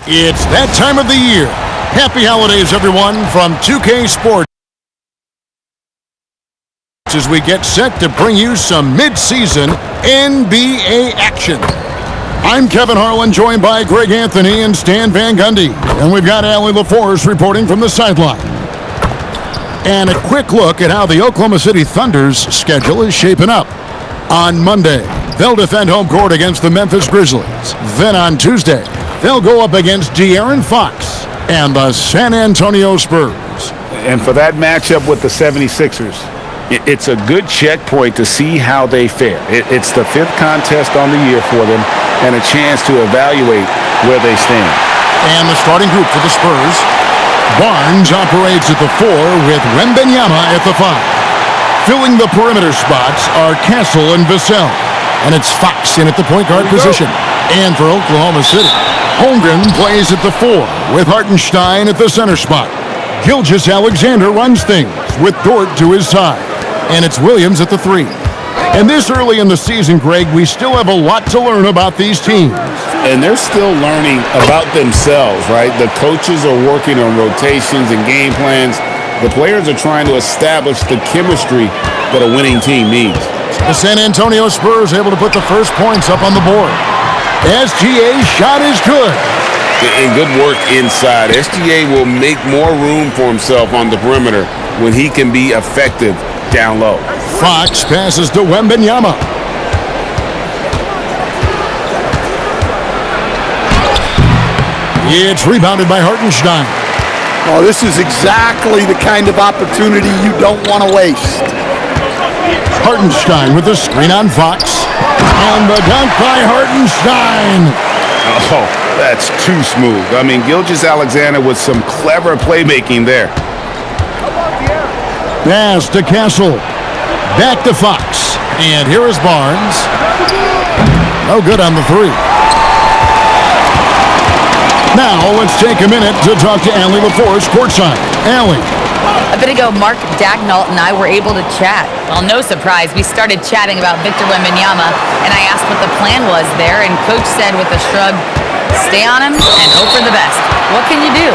It's that time of the year. Happy holidays, everyone, from 2K Sports, as we get set to bring you some mid-season NBA action. I'm Kevin Harlan, joined by Greg Anthony and Stan Van Gundy. And we've got Allie LaForce reporting from the sideline. And a quick look at how the Oklahoma City Thunder's schedule is shaping up. On Monday, they'll defend home court against the Memphis Grizzlies. Then on Tuesday, they'll go up against De'Aaron Fox and the San Antonio Spurs. And for that matchup with the 76ers, it's a good checkpoint to see how they fare. It's the fifth contest on the year for them and a chance to evaluate where they stand. And the starting group for the Spurs: Barnes operates at the 4 with Wembanyama at the 5. Filling the perimeter spots are Castle and Vassell. And it's Fox in at the point guard position. And for Oklahoma City, Holmgren plays at the 4 with Hartenstein at the center spot. Gilgeous-Alexander runs things with Dort to his side. And it's Williams at the 3. And this early in the season, Greg, we still have a lot to learn about these teams. And they're still learning about themselves, right? The coaches are working on rotations and game plans. The players are trying to establish the chemistry that a winning team needs. The San Antonio Spurs able to put the first points up on the board. SGA's shot is good. And good work inside. SGA will make more room for himself on the perimeter when he can be effective down low. Fox passes to Wembanyama. It's rebounded by Hartenstein. Oh, this is exactly the kind of opportunity you don't want to waste. Hartenstein with the screen on Fox. And the dunk by Hartenstein. Oh, that's too smooth. I mean, Gilgeous-Alexander with some clever playmaking there. Pass to Castle. Back to Fox. And here is Barnes. No good on the 3. Now, let's take a minute to talk to Allie LaForce courtside. Allie. A bit ago, Mark Dagnall and I were able to chat. Well, no surprise, we started chatting about Victor Wembanyama, and I asked what the plan was there, and Coach said with a shrug, stay on him and hope for the best. What can you do?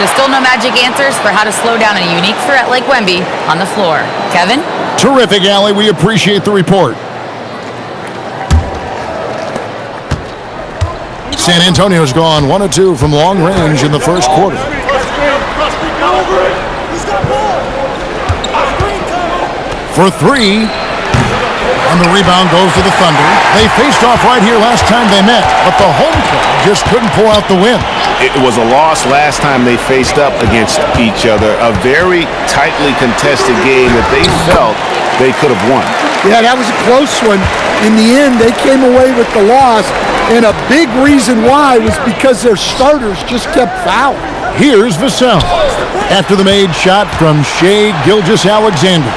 So still no magic answers for how to slow down a unique threat like Wemby on the floor. Kevin? Terrific, Allie. We appreciate the report. San Antonio's gone 1 of 2 from long range in the first quarter. For 3. And the rebound goes to the Thunder. They faced off right here last time they met, but the home club just couldn't pull out the win. It was a loss last time they faced up against each other. A very tightly contested game that they felt they could have won. Yeah, that was a close one. In the end, they came away with the loss, and a big reason why was because their starters just kept fouling. Here's Vassell after the made shot from Shai Gilgeous-Alexander.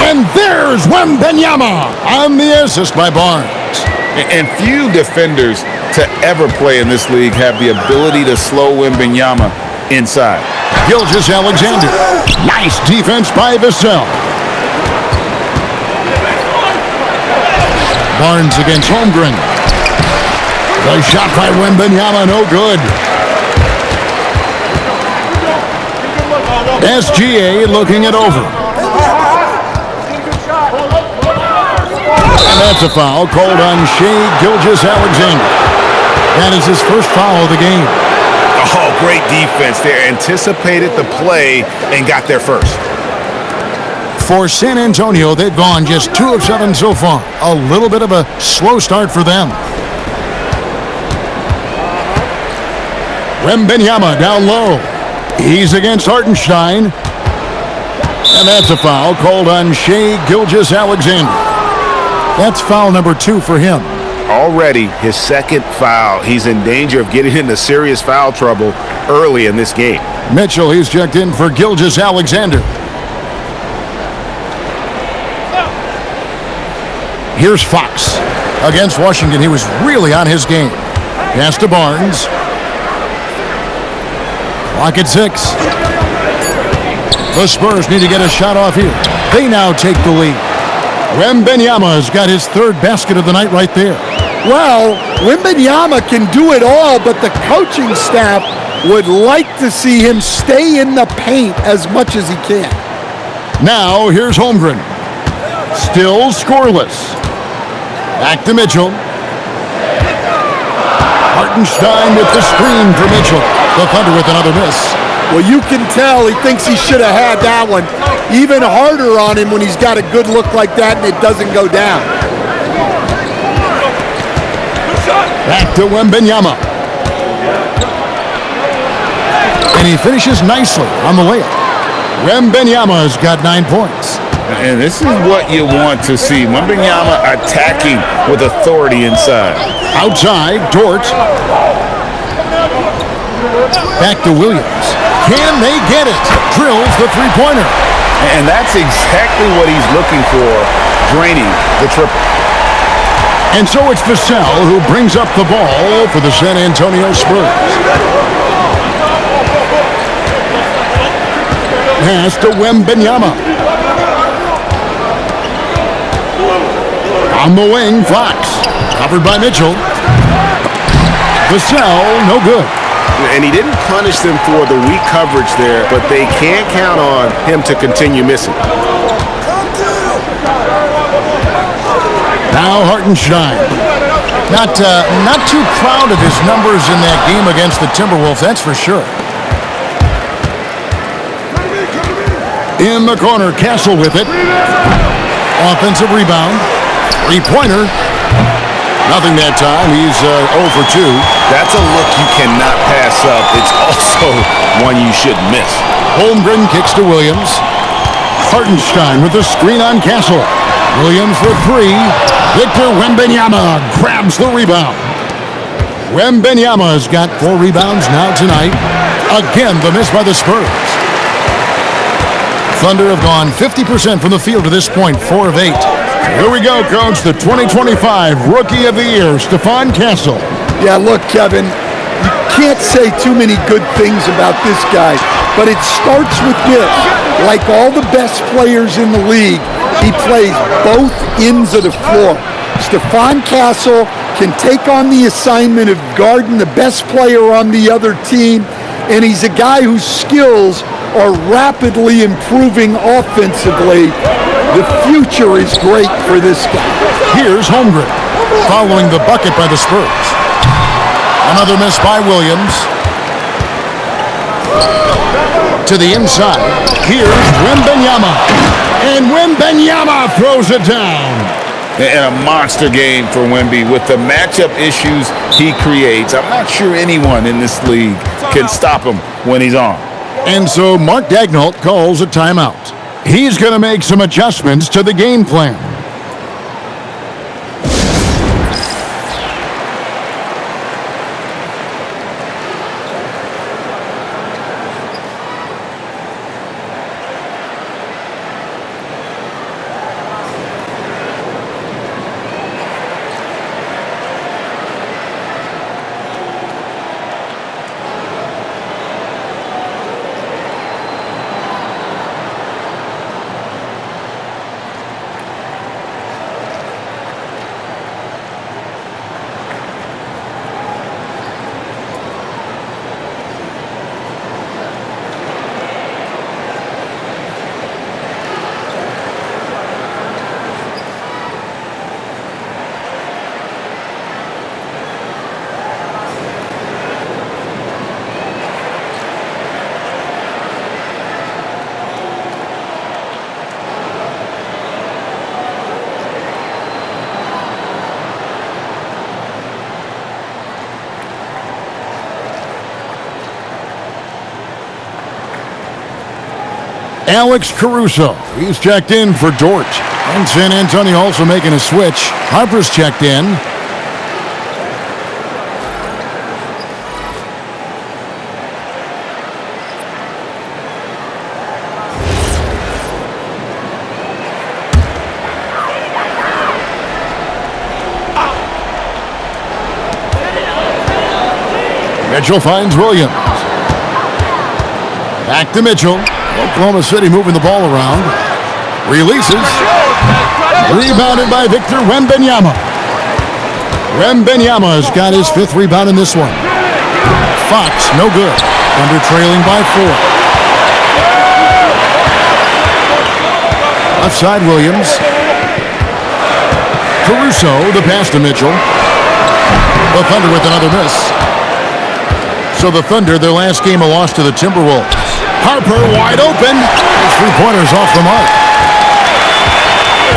And there's Wembanyama on the assist by Barnes. And few defenders to ever play in this league have the ability to slow Wembanyama inside. Gilgeous-Alexander. Nice defense by Vassell. Barnes against Holmgren. The shot by Wembanyama, no good. SGA looking it over. And that's a foul called on Shai Gilgeous-Alexander. That is his first foul of the game. Oh, great defense there. Anticipated the play and got there first. For San Antonio, they've gone just 2 of 7 so far. A little bit of a slow start for them. Wembanyama down low. He's against Hartenstein. And that's a foul called on Shai Gilgeous-Alexander. That's foul number 2 for him. Already his second foul. He's in danger of getting into serious foul trouble early in this game. Mitchell, he's checked in for Gilgeous-Alexander. Here's Fox against Washington. He was really on his game. Pass to Barnes. Clock at 6. The Spurs need to get a shot off here. They now take the lead. Wembanyama's got his 3rd basket of the night right there. Well, Wembanyama can do it all, but the coaching staff would like to see him stay in the paint as much as he can. Now, here's Holmgren. Still scoreless. Back to Mitchell. Hartenstein with the screen for Mitchell. The Thunder with another miss. Well, you can tell he thinks he should have had that one. Even harder on him when he's got a good look like that and it doesn't go down. Back to Wembanyama. And he finishes nicely on the layup. Wembanyama has got 9 points. And this is what you want to see. Wembanyama attacking with authority inside. Outside, Dort. Back to Williams. Can they get it? Drills the three-pointer. And that's exactly what he's looking for, draining the triple. And so it's Vassell who brings up the ball for the San Antonio Spurs. Pass to Wembanyama. On the wing, Fox. Covered by Mitchell. Vassell, no good. And he didn't punish them for the weak coverage there, but they can't count on him to continue missing. Now Hartenstein. Not too proud of his numbers in that game against the Timberwolves, that's for sure. In the corner, Castle with it. Offensive rebound. Three-pointer. Nothing that time. He's 0 for 2. That's a look you cannot pass up. It's also one you should miss. Holmgren kicks to Williams. Hartenstein with the screen on Castle. Williams for 3. Victor Wembanyama grabs the rebound. Wembanyama has got 4 rebounds now tonight. Again, the miss by the Spurs. Thunder have gone 50% from the field to this point, 4 of 8. Here we go, Coach. The 2025 Rookie of the Year, Stephon Castle. Yeah, look, Kevin, you can't say too many good things about this guy, but it starts with this. Like all the best players in the league, he plays both ends of the floor. Stephon Castle can take on the assignment of guarding the best player on the other team, and he's a guy whose skills are rapidly improving offensively. The future is great for this guy. Here's Holmgren, following the bucket by the Spurs. Another miss by Williams. To the inside. Here's Wembanyama. And Wembanyama throws it down. And a monster game for Wemby with the matchup issues he creates. I'm not sure anyone in this league can stop him when he's on. And so Mark Daigneault calls a timeout. He's going to make some adjustments to the game plan. Alex Caruso, he's checked in for Dort. And San Antonio also making a switch. Harper's checked in. Mitchell finds Williams. Back to Mitchell. Oklahoma City moving the ball around. Releases. Rebounded by Victor Wembanyama. Wembanyama's got his 5th rebound in this one. Fox, no good. Thunder trailing by 4. Left side, Williams. Caruso, the pass to Mitchell. The Thunder with another miss. So the Thunder, their last game, a loss to the Timberwolves. Harper wide open. His 3-pointers off the mark.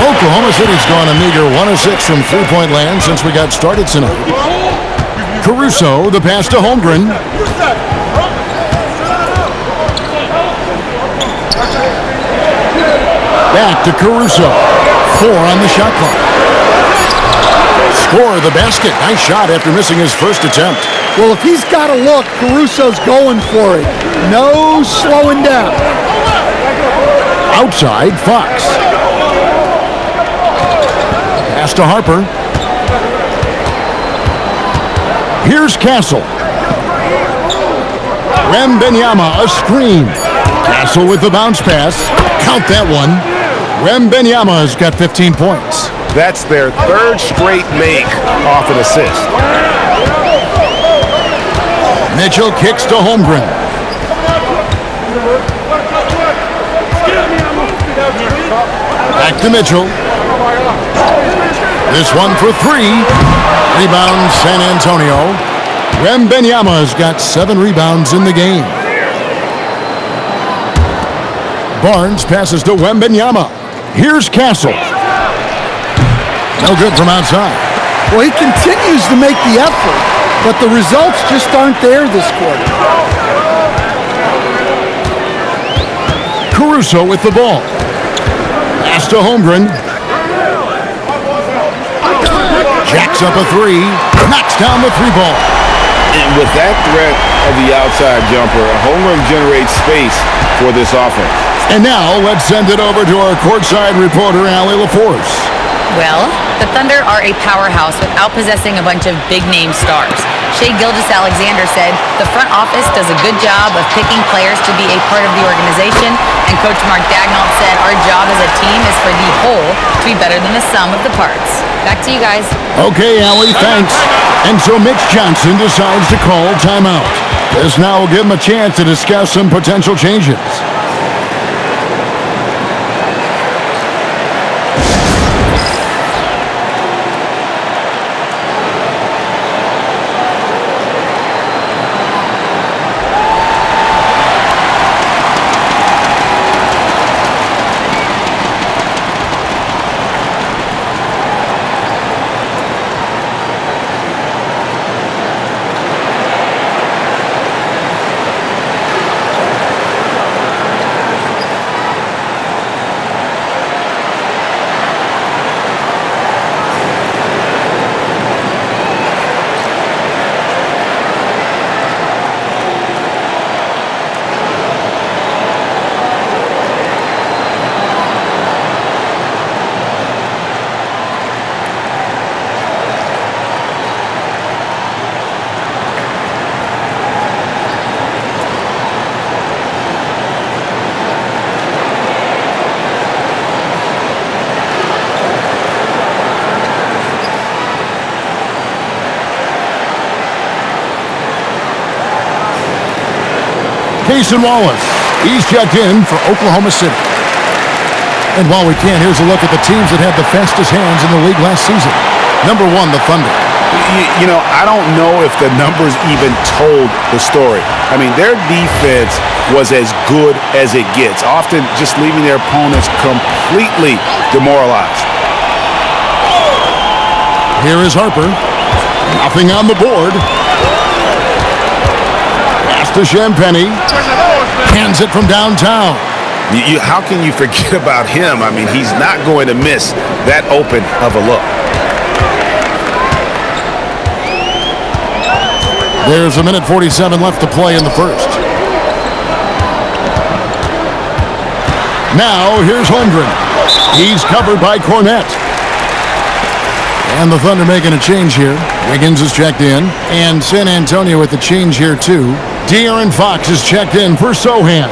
Oklahoma City's gone a meager 1 of 6 from 3-point land since we got started tonight. Caruso, the pass to Holmgren. Back to Caruso. 4 on the shot clock. Score the basket. Nice shot after missing his first attempt. Well, if he's got a look, Caruso's going for it. No slowing down. Outside, Fox. Pass to Harper. Here's Castle. Wembanyama, a screen. Castle with the bounce pass. Count that one. Wembanyama's got 15 points. That's their 3rd straight make off an assist. Mitchell kicks to Holmgren. Back to Mitchell. This one for 3. Rebound San Antonio. Wembanyama's got 7 rebounds in the game. Barnes passes to Wembanyama. Here's Castle. No good from outside. Well, he continues to make the effort, but the results just aren't there this quarter. Caruso with the ball. Pass to Holmgren. Jacks up a 3. Knocks down the 3-ball. And with that threat of the outside jumper, Holmgren generates space for this offense. And now let's send it over to our courtside reporter, Allie LaForce. Well, the Thunder are a powerhouse without possessing a bunch of big-name stars. Shai Gilgeous-Alexander said the front office does a good job of picking players to be a part of the organization, and Coach Mark Daigneault said our job as a team is for the whole to be better than the sum of the parts. Back to you guys. Okay, Allie, thanks. And so Mitch Johnson decides to call timeout. This now will give him a chance to discuss some potential changes. Cason Wallace. He's checked in for Oklahoma City. And while we can, here's a look at the teams that had the fastest hands in the league last season. Number 1, the Thunder. You know, I don't know if the numbers even told the story. I mean, their defense was as good as it gets, often just leaving their opponents completely demoralized. Here is Harper. Nothing on the board. Pass to Champagnie. Hands it from downtown. How can you forget about him? I mean, he's not going to miss that open of a look. There's a minute 47 left to play in the first. Now, here's Holmgren. He's covered by Cornette. And the Thunder making a change here. Wiggins is checked in. And San Antonio with the change here, too. De'Aaron Fox is checked in for Sohan.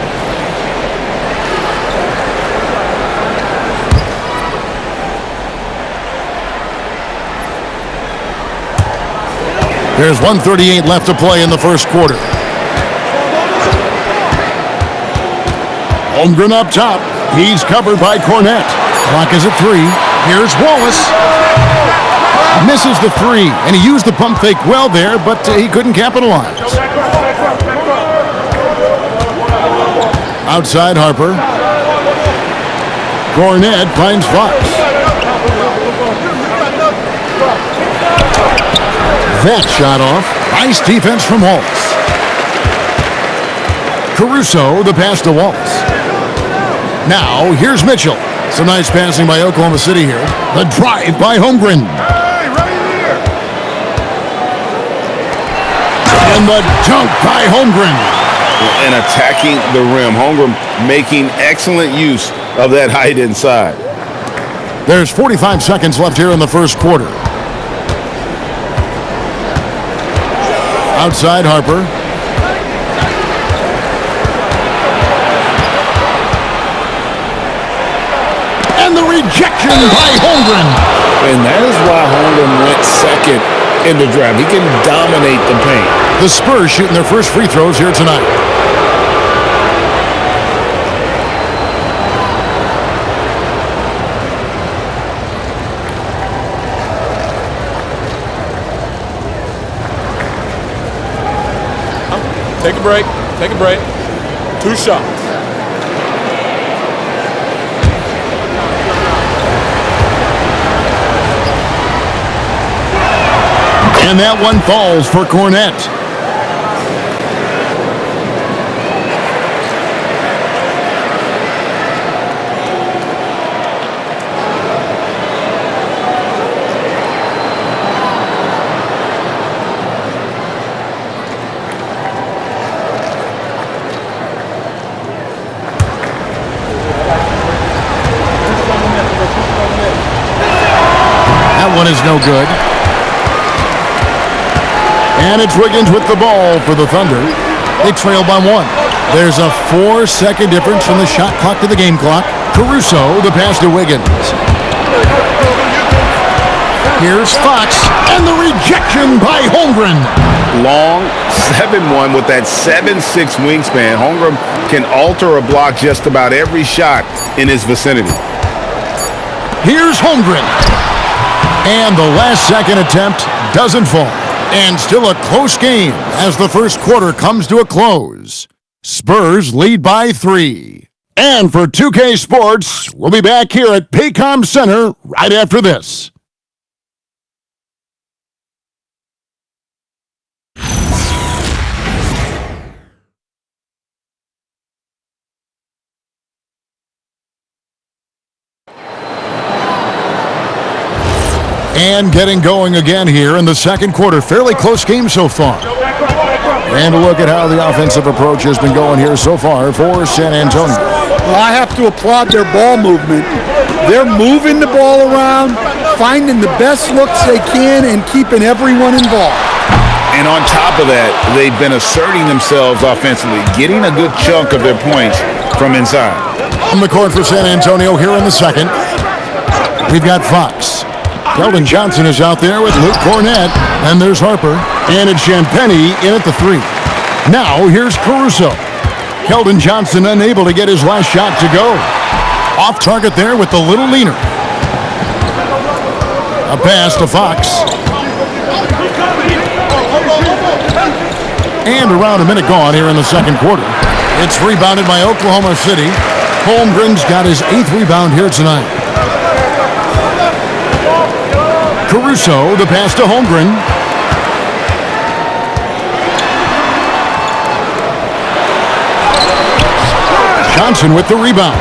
There's 1:38 left to play in the first quarter. Holmgren up top. He's covered by Cornette. Clock is at 3. Here's Wallace. Misses the 3, and he used the pump fake well there, but he couldn't capitalize. Outside Harper. Cornette finds Fox. That shot off. Nice defense from Wallace. Caruso, the pass to Wallace. Now, here's Mitchell. Some nice passing by Oklahoma City here. The drive by Holmgren. And the dunk by Holmgren. And attacking the rim. Holmgren making excellent use of that height inside. There's 45 seconds left here in the first quarter. Outside Harper. And the rejection by Holmgren. And that is why Holmgren went second in the draft. He can dominate the paint. The Spurs shooting their first free throws here tonight. Take a break. Take a break. 2 shots. And that one falls for Cornette. That one is no good. And it's Wiggins with the ball for the Thunder. They trail by 1. There's a 4-second difference from the shot clock to the game clock. Caruso, the pass to Wiggins. Here's Fox, and the rejection by Holmgren. Long 7-1 with that 7'6" wingspan. Holmgren can alter a block just about every shot in his vicinity. Here's Holmgren. And the last second attempt doesn't fall. And still a close game as the first quarter comes to a close. Spurs lead by 3. And for 2K Sports, we'll be back here at Paycom Center right after this. And getting going again here in the second quarter. Fairly close game so far. And look at how the offensive approach has been going here so far for San Antonio. Well, I have to applaud their ball movement. They're moving the ball around, finding the best looks they can, and keeping everyone involved. And on top of that, they've been asserting themselves offensively, getting a good chunk of their points from inside. On the court for San Antonio here in the second. We've got Fox. Keldon Johnson is out there with Luke Cornette. And there's Harper. And it's Champagnie in at the 3. Now here's Caruso. Keldon Johnson unable to get his last shot to go. Off target there with the little leaner. A pass to Fox. And around a minute gone here in the second quarter. It's rebounded by Oklahoma City. Holmgren's got his 8th rebound here tonight. Caruso, the pass to Holmgren. Johnson with the rebound.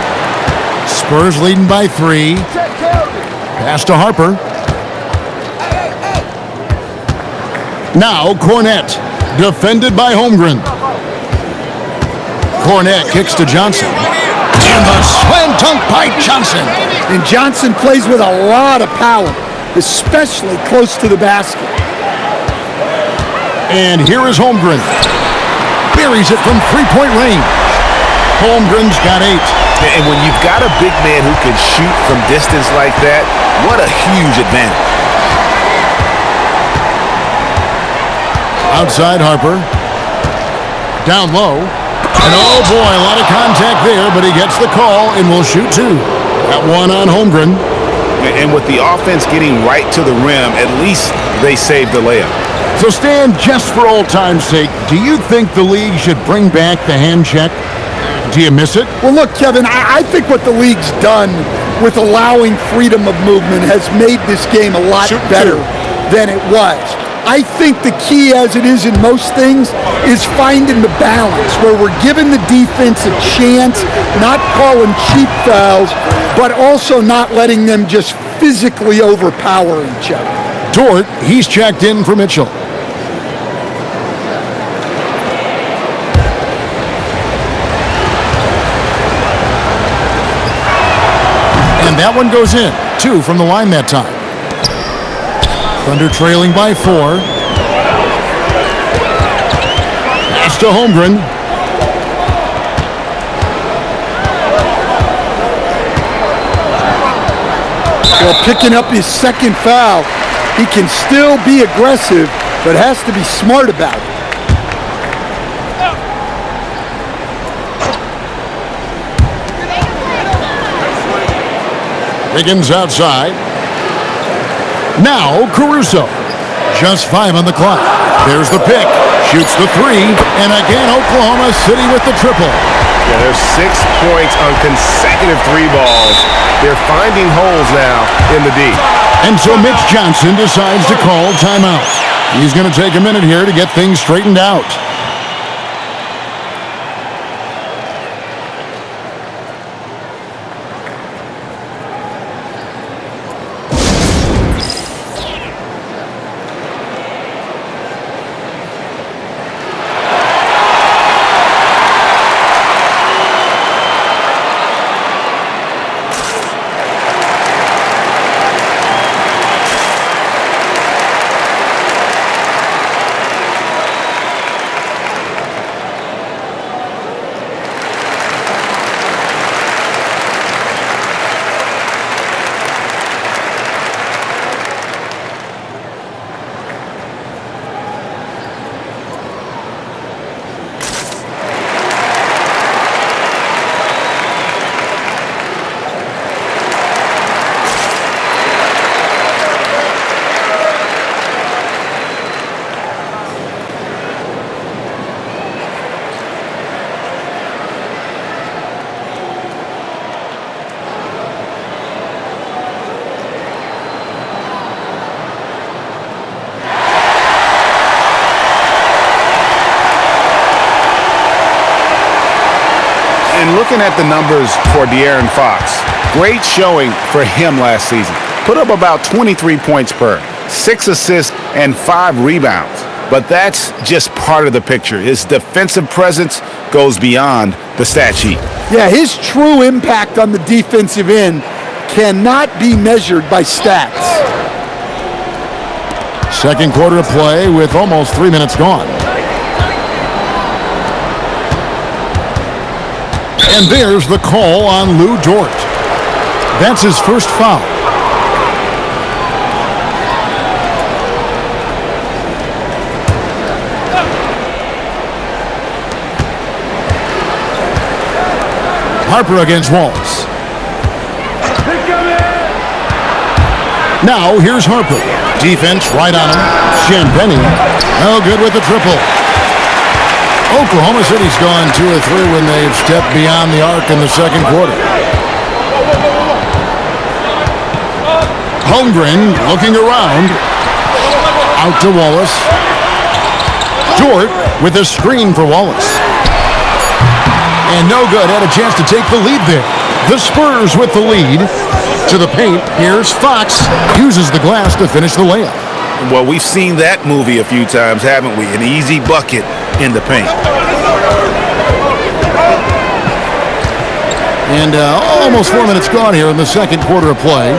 Spurs leading by 3. Pass to Harper. Now Cornette, defended by Holmgren. Cornette kicks to Johnson. And the slam dunk by Johnson. And Johnson plays with a lot of power, especially close to the basket. And here is Holmgren. Buries it from three-point range. Holmgren's got 8. And when you've got a big man who can shoot from distance like that, what a huge advantage. Outside Harper. Down low. And oh boy, a lot of contact there, but he gets the call and will shoot two. That one on Holmgren. And with the offense getting right to the rim, at least they saved the layup. So Stan, just for old time's sake, do you think the league should bring back the hand check? Do you miss it? Well, look, Kevin, I think what the league's done with allowing freedom of movement has made this game a lot better than it was. I think the key, as it is in most things, is finding the balance where we're giving the defense a chance, not calling cheap fouls, but also not letting them just physically overpower each other. Dort, he's checked in for Mitchell. And that one goes in. 2 from the line that time. Thunder trailing by 4. Pass to Holmgren. Well, picking up his second foul, he can still be aggressive, but has to be smart about it. Higgins outside. Now Caruso. Just 5 on the clock. There's the pick. Shoots the 3. And again, Oklahoma City with the triple. Yeah, there's 6 points on consecutive 3 balls. They're finding holes now in the D. And so Mitch Johnson decides to call timeout. He's going to take a minute here to get things straightened out. And looking at the numbers for De'Aaron Fox, great showing for him last season. Put up about 23 points per, 6 assists, and 5 rebounds. But that's just part of the picture. His defensive presence goes beyond the stat sheet. Yeah, his true impact on the defensive end cannot be measured by stats. Second quarter of play with almost 3 minutes gone. And there's the call on Lou Dort. That's his first foul. Harper against Wallace. Now here's Harper. Defense right on him. Champagnie. No good with the triple. Oklahoma City's gone 2 or 3 when they've stepped beyond the arc in the second quarter. Holmgren looking around. Out to Wallace. Dort with a screen for Wallace. And no good. Had a chance to take the lead there. The Spurs with the lead. To the paint. Here's Fox. Uses the glass to finish the layup. Well, we've seen that movie a few times, haven't we? An easy bucket in the paint. And almost 4 minutes gone here in the second quarter of play.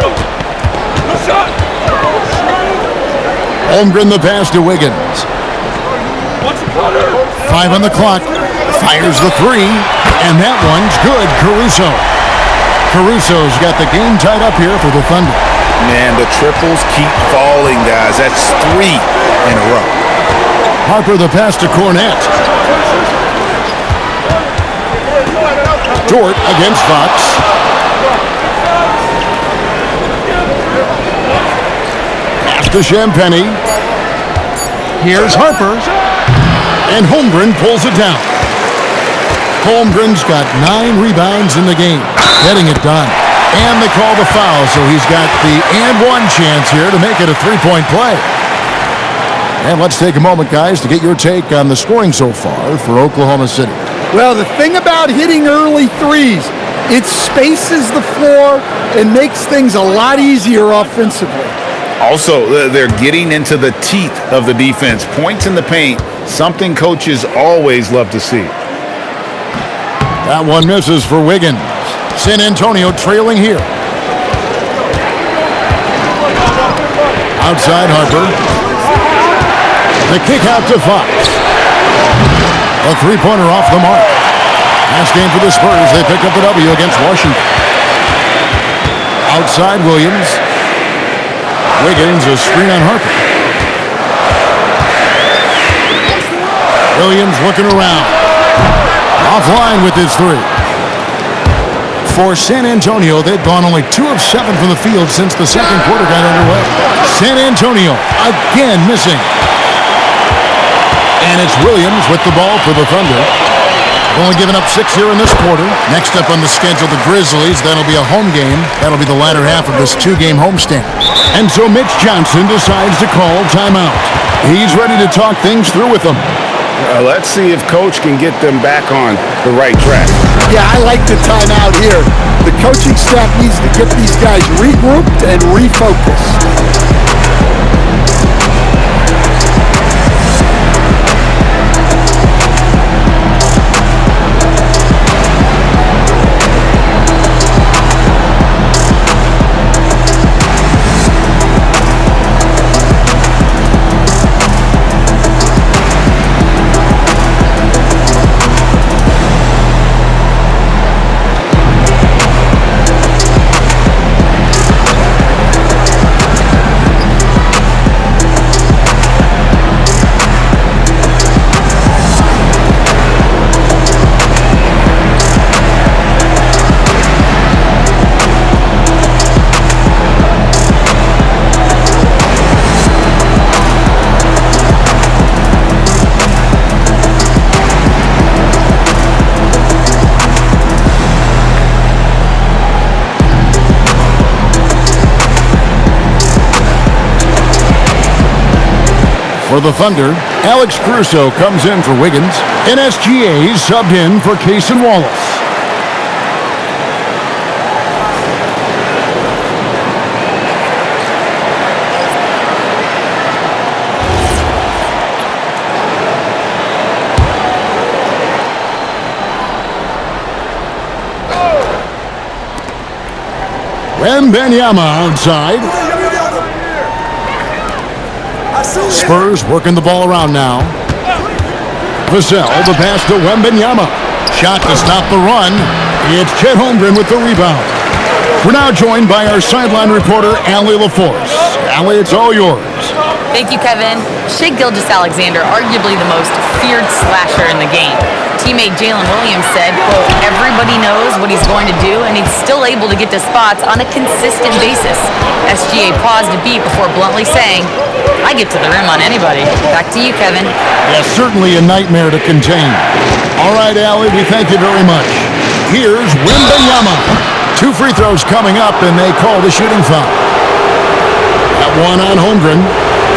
Holmgren the pass to Wiggins. 5 on the clock. Fires the 3. And that one's good. Caruso's got the game tied up here for the Thunder. Man, the triples keep falling, guys. That's 3 in a row. Harper the pass to Cornette. Dort against Fox. Pass to Champagny. Here's Harper. And Holmgren pulls it down. Holmgren's got 9 rebounds in the game. Getting it done. And they call the foul, so he's got the and one chance here to make it a 3-point play. And let's take a moment, guys, to get your take on the scoring so far for Oklahoma City. Well, the thing about hitting early threes, it spaces the floor and makes things a lot easier offensively. Also, they're getting into the teeth of the defense. Points in the paint, something coaches always love to see. That one misses for Wiggins. San Antonio trailing here. Outside Harper. The kick out to Fox. A three-pointer off the mark. Last game for the Spurs. They pick up the W against Washington. Outside Williams. Wiggins, a screen on Harper. Williams looking around. Offline with his three. For San Antonio, they've gone only 2 of 7 from the field since the second quarter got underway. San Antonio again missing. And it's Williams with the ball for the Thunder. Only giving up 6 here in this quarter. Next up on the schedule, the Grizzlies. That'll be a home game. That'll be the latter half of this 2-game homestand. And so Mitch Johnson decides to call timeout. He's ready to talk things through with them. Let's see if Coach can get them back on the right track. Yeah, I like the timeout here. The coaching staff needs to get these guys regrouped and refocused. For the Thunder, Alex Caruso comes in for Wiggins. NSGA subbed in for Cason Wallace. Wembanyama outside. Spurs working the ball around now. Vassell, the pass to Wembanyama. Shot to stop the run. It's Chet Holmgren with the rebound. We're now joined by our sideline reporter, Allie LaForce. Allie, it's all yours. Thank you, Kevin. Shai Gilgeous-Alexander, arguably the most feared slasher in the game. Teammate Jalen Williams said, quote, everybody knows what he's going to do, and he's still able to get to spots on a consistent basis. SGA paused a beat before bluntly saying, I get to the rim on anybody. Back to you, Kevin. Yeah, certainly a nightmare to contain. All right, Allie, we thank you very much. Here's Wembanyama. 2 free throws coming up, and they call the shooting foul. That one on Holmgren.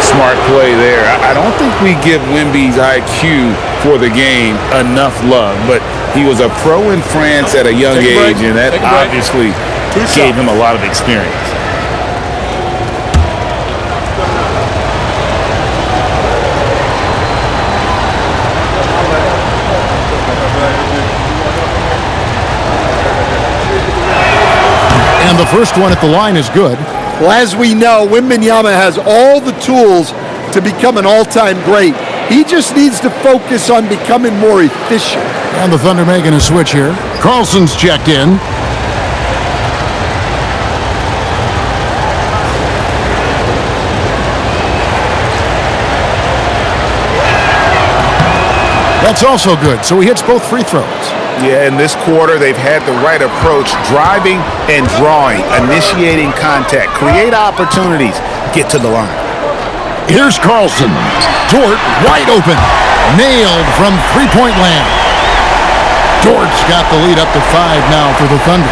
Smart play there. I don't think we give Wemby's IQ for the game enough love, but he was a pro in France at a young age, and that obviously gave him a lot of experience. And the first one at the line is good. Well, as we know, Wembanyama has all the tools to become an all-time great. He just needs to focus on becoming more efficient. And the Thunder making a switch here. Carlson's checked in. That's also good, so he hits both free throws. Yeah, in this quarter, they've had the right approach, driving and drawing, initiating contact, create opportunities, get to the line. Here's Carlson. Dort wide open. Nailed from three-point land. Dort's got the lead up to 5 now for the Thunder.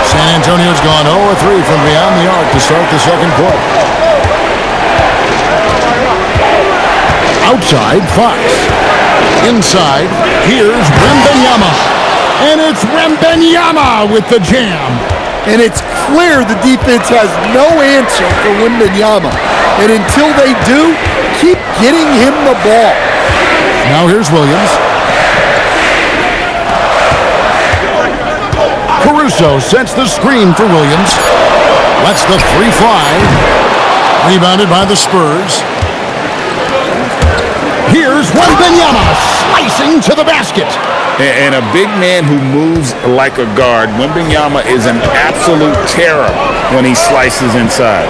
San Antonio's gone 0-3 from beyond the arc to start the second quarter. Outside, Fox. Inside, here's Wembanyama. And it's Wembanyama with the jam. And it's clear the defense has no answer for Wembanyama. And until they do, keep getting him the ball. Now here's Williams. Caruso sets the screen for Williams. Lets the three fly. Rebounded by the Spurs. Here's Wembanyama slicing to the basket. And a big man who moves like a guard. Wembanyama is an absolute terror when he slices inside.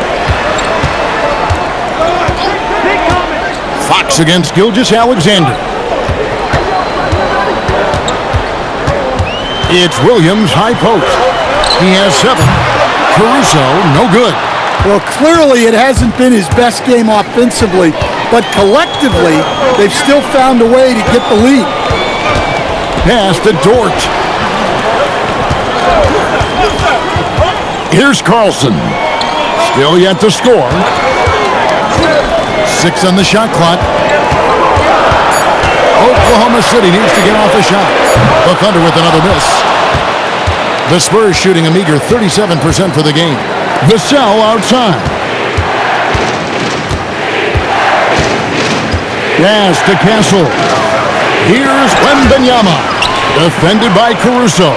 Fox against Gilgeous-Alexander. It's Williams high post. He has 7. Caruso, no good. Well, clearly it hasn't been his best game offensively, but collectively, they've still found a way to get the lead. Pass to Dort. Here's Carlson. Still yet to score. 6 on the shot clock. Oklahoma City needs to get off a shot. The Thunder with another miss. The Spurs shooting a meager 37% for the game. Vassell outside. Pass to Castle. Here's Wembanyama. Defended by Caruso.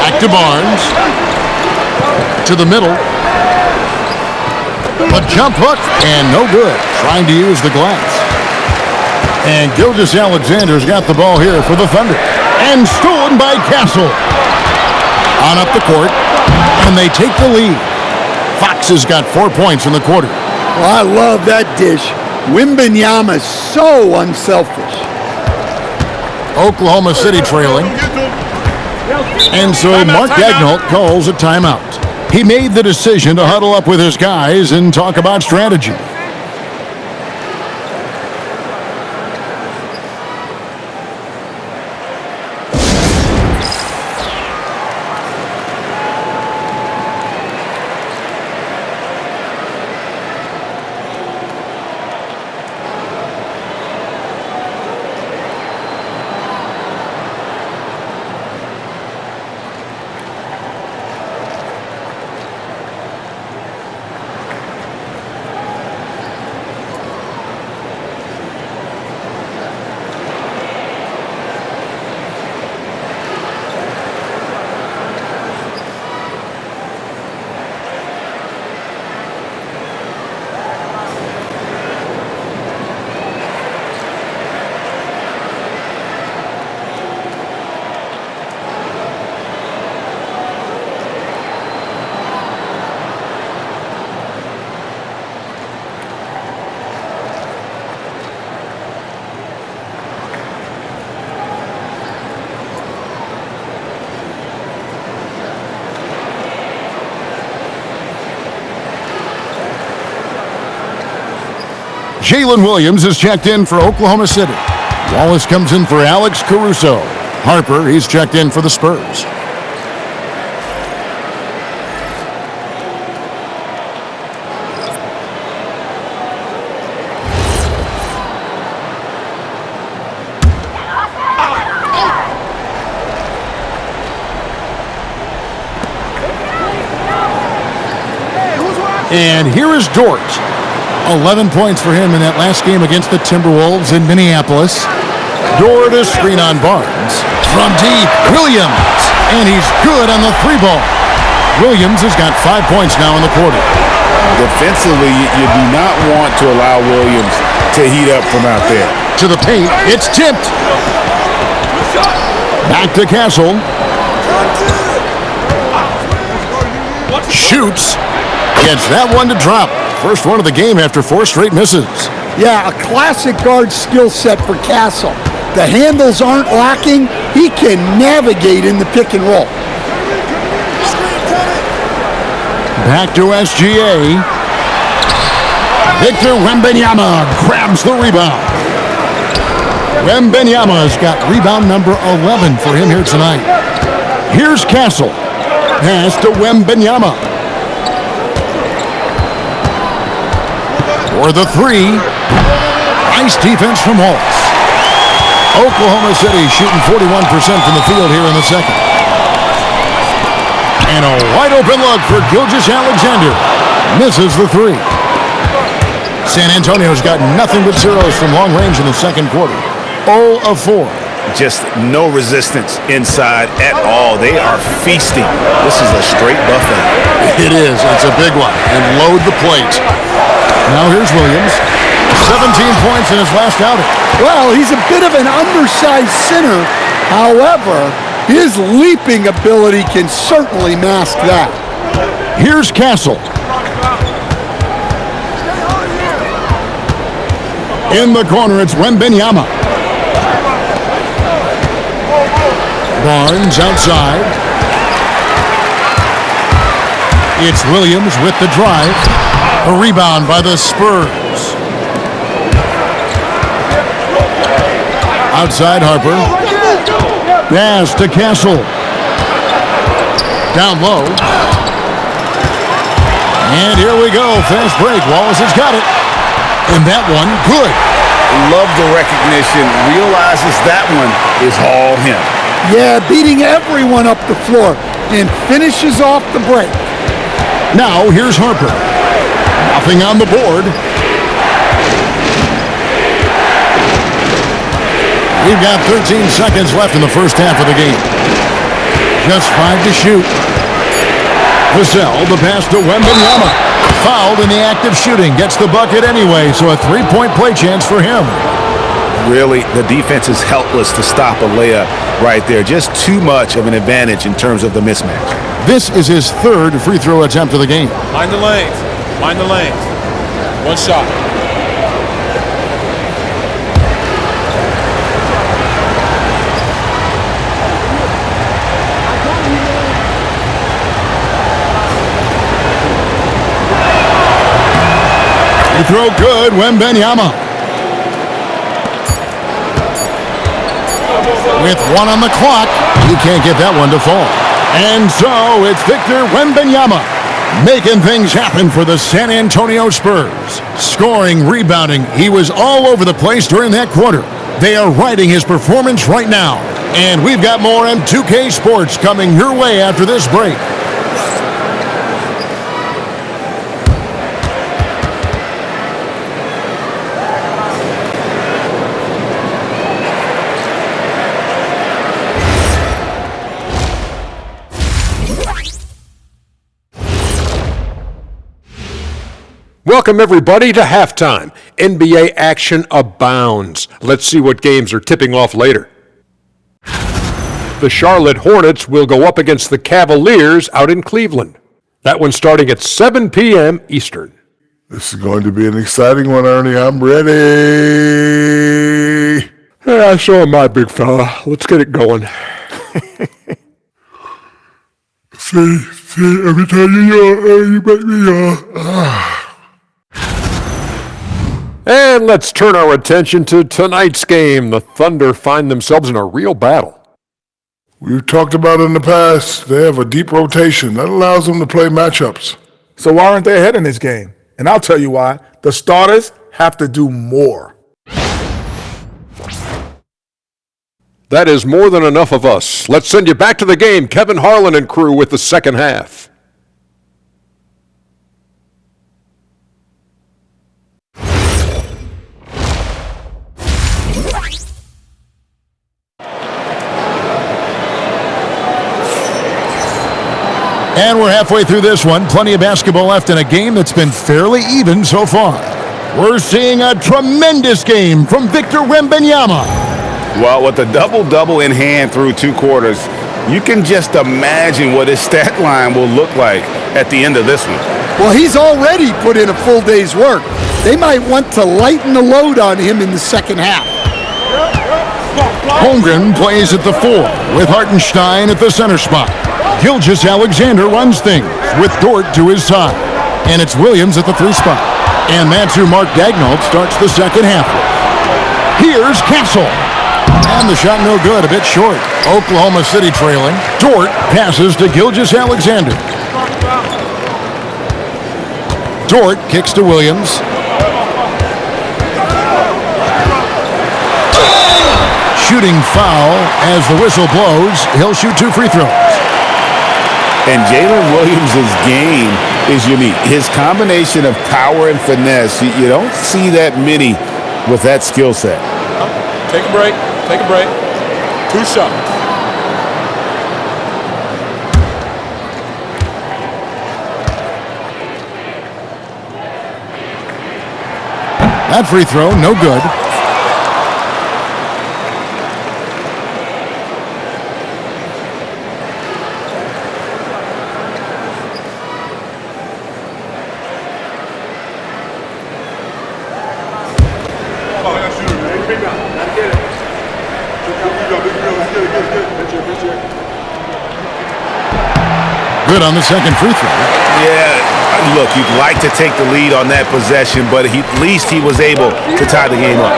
Back to Barnes. To the middle. A jump hook, and no good. Trying to use the glass. And Gilgeous-Alexander's got the ball here for the Thunder. And stolen by Castle. On up the court, and they take the lead. Fox has got 4 points in the quarter. Well, I love that dish. Wembanyama is so unselfish. Oklahoma City trailing. And so Mark Daigneault calls a timeout. He made the decision to huddle up with his guys and talk about strategy. Jalen Williams is checked in for Oklahoma City. Wallace comes in for Alex Caruso. Harper, he's checked in for the Spurs. And here is Dort. 11 points for him in that last game against the Timberwolves in Minneapolis. Dort a screen on Barnes. From deep, Williams. And he's good on the 3-ball. Williams has got 5 points now in the quarter. Defensively, you do not want to allow Williams to heat up from out there. To the paint, it's tipped. Back to Castle. Shoots. Gets that one to drop. First one of the game after 4 straight misses. Yeah, a classic guard skill set for Castle. The handles aren't lacking. He can navigate in the pick and roll. Back to SGA. Victor Wembanyama grabs the rebound. Wembanyama's got rebound number 11 for him here tonight. Here's Castle. Pass to Wembanyama. For the three. Nice defense from Holtz. Oklahoma City shooting 41% from the field here in the second. And a wide open look for Gilgeous-Alexander. Misses the three. San Antonio's got nothing but zeros from long range in the second quarter. 0 of 4. Just no resistance inside at all. They are feasting. This is a straight buffet. It is. It's a big one. And load the plate. Now here's Williams. 17 points in his last outing. Well, he's a bit of an undersized center. However, his leaping ability can certainly mask that. Here's Castle. In the corner, it's Wembanyama. Barnes outside. It's Williams with the drive. A rebound by the Spurs. Outside Harper. Pass to Castle. Down low. And here we go. Fast break. Wallace has got it. And that one, good. Love the recognition. Realizes that one is all him. Yeah, beating everyone up the floor and finishes off the break. Now here's Harper. Nothing on the board. We've got 13 seconds left in the first half of the game. Just 5 to shoot. Vassell, the pass to Wembanyama. Fouled in the act of shooting. Gets the bucket anyway, so a three-point play chance for him. Really, the defense is helpless to stop a layup right there. Just too much of an advantage in terms of the mismatch. This is his third free throw attempt of the game. Mind the lanes. Mind the lanes. One shot. Free throw good, Wembanyama. With 1 on the clock, you can't get that one to fall. And so it's Victor Wembanyama making things happen for the San Antonio Spurs. Scoring, rebounding, he was all over the place during that quarter. They are riding his performance right now. And we've got more M2K Sports coming your way after this break. Welcome, everybody, to halftime. NBA action abounds. Let's see what games are tipping off later. The Charlotte Hornets will go up against the Cavaliers out in Cleveland. That one's starting at 7 p.m. Eastern. This is going to be an exciting one, Ernie. I'm ready. Yeah, so am I, big fella. Let's get it going. See, every time you make me, And let's turn our attention to tonight's game. The Thunder find themselves in a real battle. We've talked about it in the past. They have a deep rotation. That allows them to play matchups. So why aren't they ahead in this game? And I'll tell you why. The starters have to do more. That is more than enough of us. Let's send you back to the game. Kevin Harlan and crew with the second half. And we're halfway through this one. Plenty of basketball left in a game that's been fairly even so far. We're seeing a tremendous game from Victor Wembanyama. Well, with the double-double in hand through 2 quarters, you can just imagine what his stat line will look like at the end of this one. Well, he's already put in a full day's work. They might want to lighten the load on him in the second half. Holmgren plays at the 4 with Hartenstein at the center spot. Gilgeous-Alexander runs things with Dort to his side. And it's Williams at the 3 spot. And that's who Mark Daigneault starts the second half with. Here's Castle. And the shot no good, a bit short. Oklahoma City trailing. Dort passes to Gilgeous-Alexander. Dort kicks to Williams. Shooting foul as the whistle blows. He'll shoot 2 free throws. And Jalen Williams' game is unique. His combination of power and finesse, you don't see that many with that skill set. Take a break. Take a break. 2 shots. That free throw, no good. Good on the second free throw. Yeah, look, you'd like to take the lead on that possession, but at least he was able to tie the game up.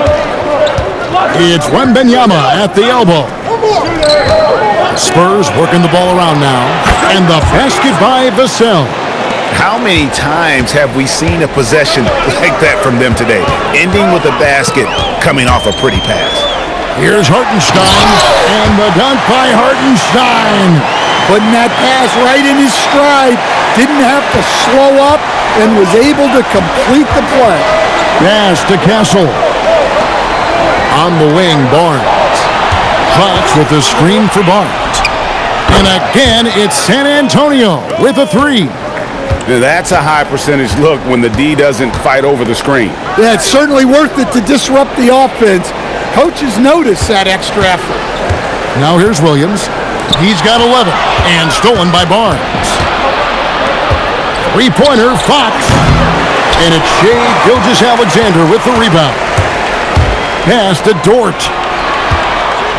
It's Wembanyama at the elbow. Spurs working the ball around now. And the basket by Vassell. How many times have we seen a possession like that from them today, ending with a basket coming off a pretty pass? Here's Hartenstein, and the dunk by Hartenstein. Putting that pass right in his stride. Didn't have to slow up and was able to complete the play. Pass to Castle. On the wing, Barnes. Fox with the screen for Barnes. And again, it's San Antonio with a 3. That's a high percentage look when the D doesn't fight over the screen. Yeah, it's certainly worth it to disrupt the offense. Coaches notice that extra effort. Now here's Williams. He's got 11 and stolen by Barnes. Three-pointer, Fox. And it's Shai Gilgeous-Alexander with the rebound. Pass to Dort.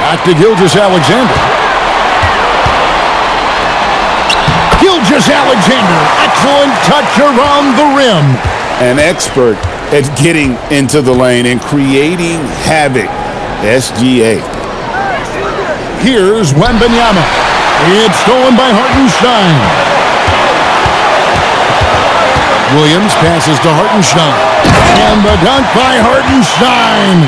Back to Gilgeous-Alexander. Gilgeous-Alexander, excellent touch around the rim. An expert at getting into the lane and creating havoc. SGA. Here's Wembanyama. It's stolen by Hartenstein. Williams passes to Hartenstein. And the dunk by Hartenstein.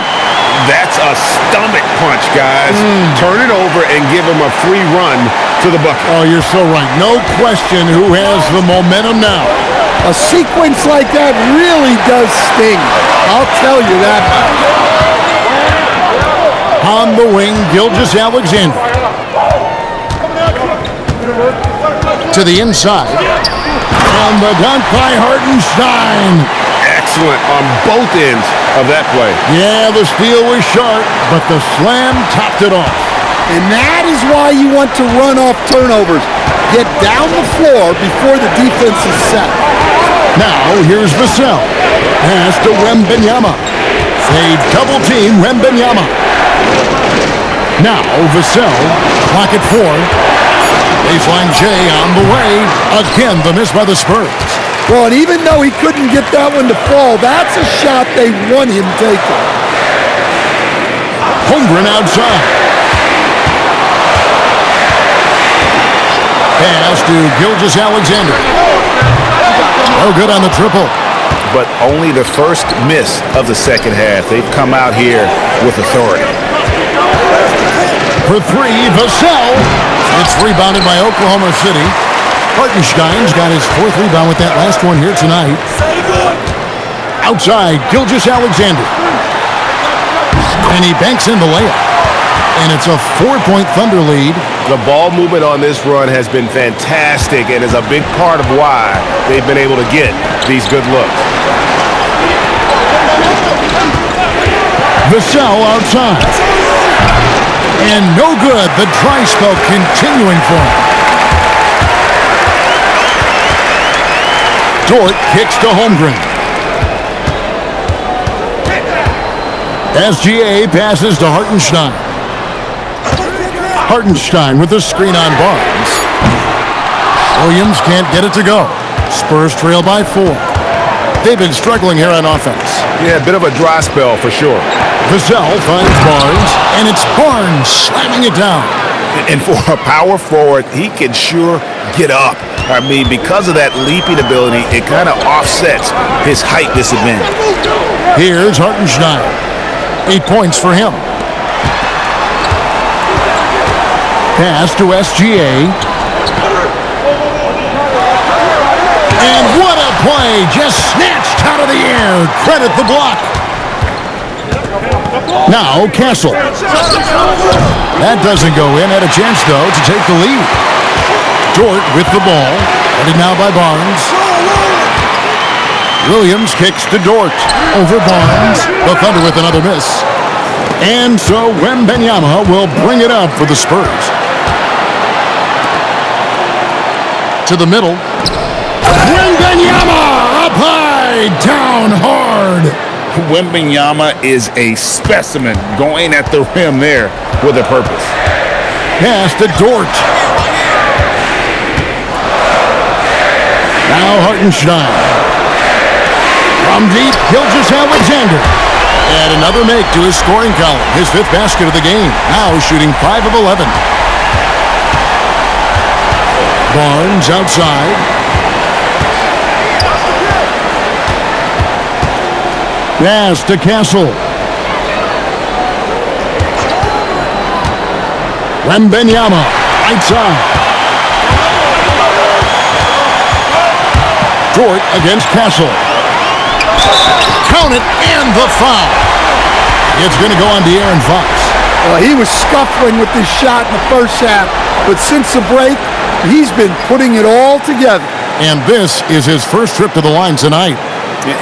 That's a stomach punch, guys. Turn it over and give him a free run to the bucket. Oh, you're so right. No question who has the momentum now. A sequence like that really does sting. I'll tell you that. On the wing, Gilgeous-Alexander. To the inside. And the dunk by Hartenstein. Excellent on both ends of that play. Yeah, the steal was sharp, but the slam topped it off. And that is why you want to run off turnovers. Get down the floor before the defense is set. Now, here's Vassell. Pass to Wembanyama. They double-team Wembanyama. Now, Vassell, clock at 4. Baseline J on the way. Again, the miss by the Spurs. Well, and even though he couldn't get that one to fall, that's a shot they want him taking. Holmgren outside. Pass to Gilgeous-Alexander. Oh, good on the triple. But only the first miss of the second half. They've come out here with authority. For 3, Vassell. It's rebounded by Oklahoma City. Hartenstein's got his 4th rebound with that last one here tonight. Outside, Gilgeous-Alexander. And he banks in the layup. And it's a 4-point Thunder lead. The ball movement on this run has been fantastic and is a big part of why they've been able to get these good looks. Vassell outside. And no good. The dry spell continuing for him. Dort kicks to Holmgren. SGA passes to Hartenstein. Hartenstein with the screen on Barnes. Williams can't get it to go. Spurs trail by 4. They've been struggling here on offense. Yeah, a bit of a dry spell for sure. Vassell finds Barnes, and it's Barnes slamming it down. And for a power forward, he can sure get up. I mean, because of that leaping ability, it kind of offsets his height disadvantage. Here's Hartenstein. 8 points for him. Pass to SGA. And what a play! Just snatched out of the air. Credit the block. Now Castle. That doesn't go in. Had a chance, though, to take the lead. Dort with the ball. Headed now by Barnes. Williams kicks to Dort. Over Barnes. The Thunder with another miss. And so Wembanyama will bring it up for the Spurs. To the middle. Wembanyama up high, down hard. Wembanyama is a specimen going at the rim there with a purpose. Pass to Dort. Now Hartenstein. From deep, Gilgeous-Alexander. And another make to his scoring column. His 5th basket of the game. Now shooting 5 of 11. Barnes outside. Pass to Castle. Wembanyama, right side. Dort against Castle. Count it, and the foul. It's going to go on De'Aaron Fox. Well, he was scuffling with this shot in the first half, but since the break, he's been putting it all together. And this is his first trip to the line tonight.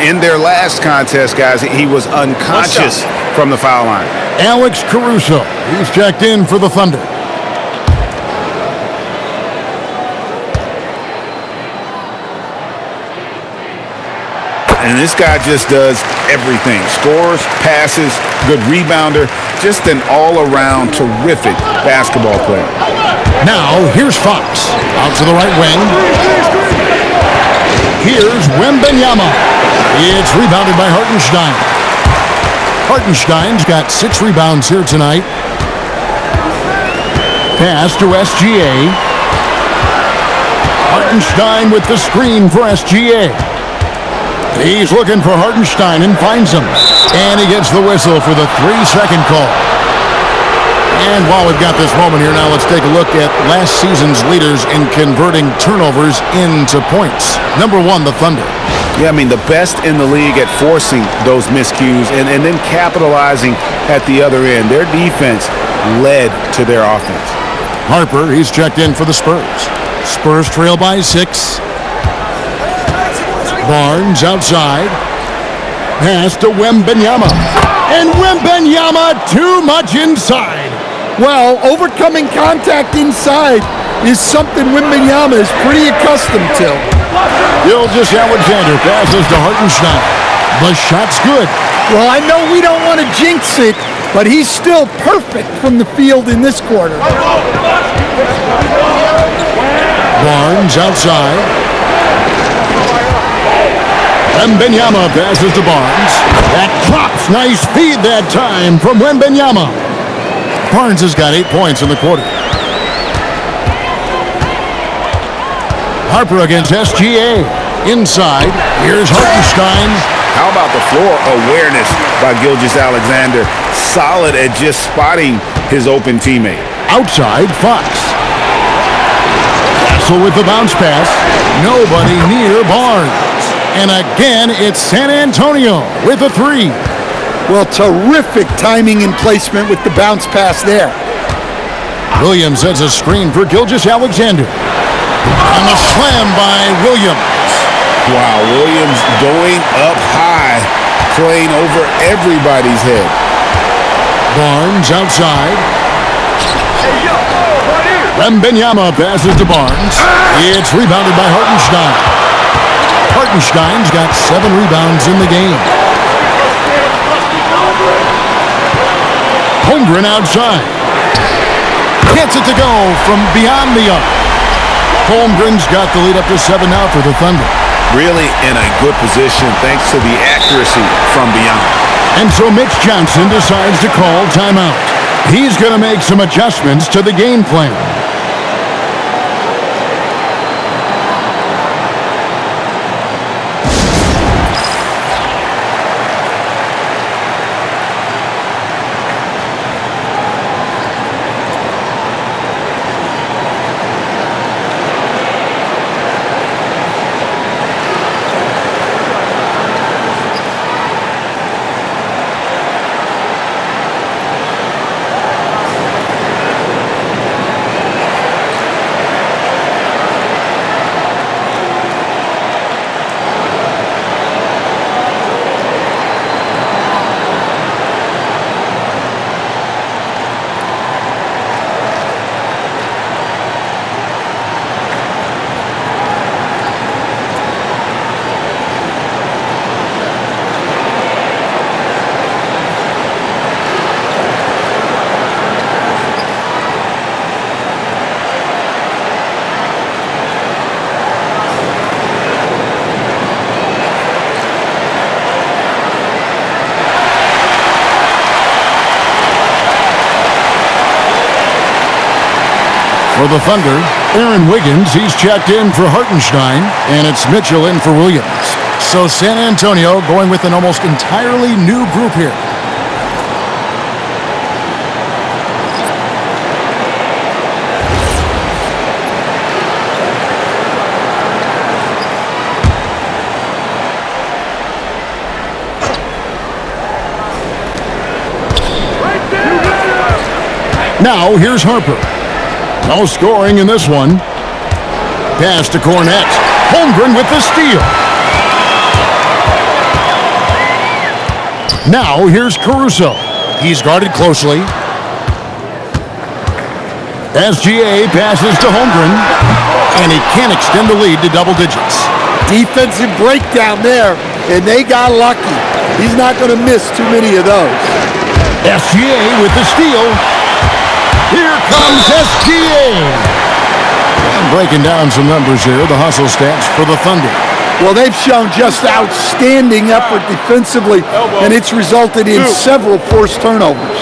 In their last contest, guys, he was unconscious from the foul line. Alex Caruso, he's checked in for the Thunder. And this guy just does everything. Scores, passes, good rebounder, just an all-around terrific basketball player. Now, here's Fox. Out to the right wing. Here's Wembanyama. It's rebounded by Hartenstein. Hartenstein's got 6 rebounds here tonight. Pass to SGA. Hartenstein with the screen for SGA. He's looking for Hartenstein and finds him. And he gets the whistle for the 3-second call. And while we've got this moment here now, let's take a look at last season's leaders in converting turnovers into points. Number 1, the Thunder. Yeah, I mean, the best in the league at forcing those miscues and then capitalizing at the other end. Their defense led to their offense. Harper, he's checked in for the Spurs. Spurs trail by 6. Barnes outside. Pass to Wembanyama. And Wembanyama too much inside. Well, overcoming contact inside is something Wembanyama is pretty accustomed to. Gilgeous-Alexander passes to Hartenstein. The shot's good. Well, I know we don't want to jinx it, but he's still perfect from the field in this quarter. Barnes outside. Wembanyama passes to Barnes. That drops. Nice feed that time from Wembanyama. Barnes has got 8 points in the quarter. Harper against SGA. Inside. Here's Hartenstein. How about the floor awareness by Gilgeous-Alexander? Solid at just spotting his open teammate. Outside, Fox. Castle with the bounce pass. Nobody near Barnes. And again, it's San Antonio with a 3. Well, terrific timing and placement with the bounce pass there. Williams sets a screen for Gilgeous-Alexander. And the slam by Williams. Wow, Williams going up high, playing over everybody's head. Barnes outside. Wembanyama passes to Barnes. It's rebounded by Hartenstein. Hartenstein's got 7 rebounds in the game. Holmgren outside. Gets it to go from beyond the arc. Holmgren's got the lead up to 7 now for the Thunder. Really in a good position thanks to the accuracy from beyond. And so Mitch Johnson decides to call timeout. He's going to make some adjustments to the game plan. For the Thunder, Aaron Wiggins, he's checked in for Hartenstein, and it's Mitchell in for Williams. So San Antonio going with an almost entirely new group here. Now here's Harper. No scoring in this one. Pass to Cornette. Holmgren with the steal. Now here's Caruso. He's guarded closely. SGA passes to Holmgren, and he can't extend the lead to double digits. Defensive breakdown there, and they got lucky. He's not going to miss too many of those. SGA with the steal. Here comes SGA. I'm breaking down some numbers here, the hustle stats for the Thunder. Well, they've shown just outstanding effort defensively, and it's resulted in several forced turnovers.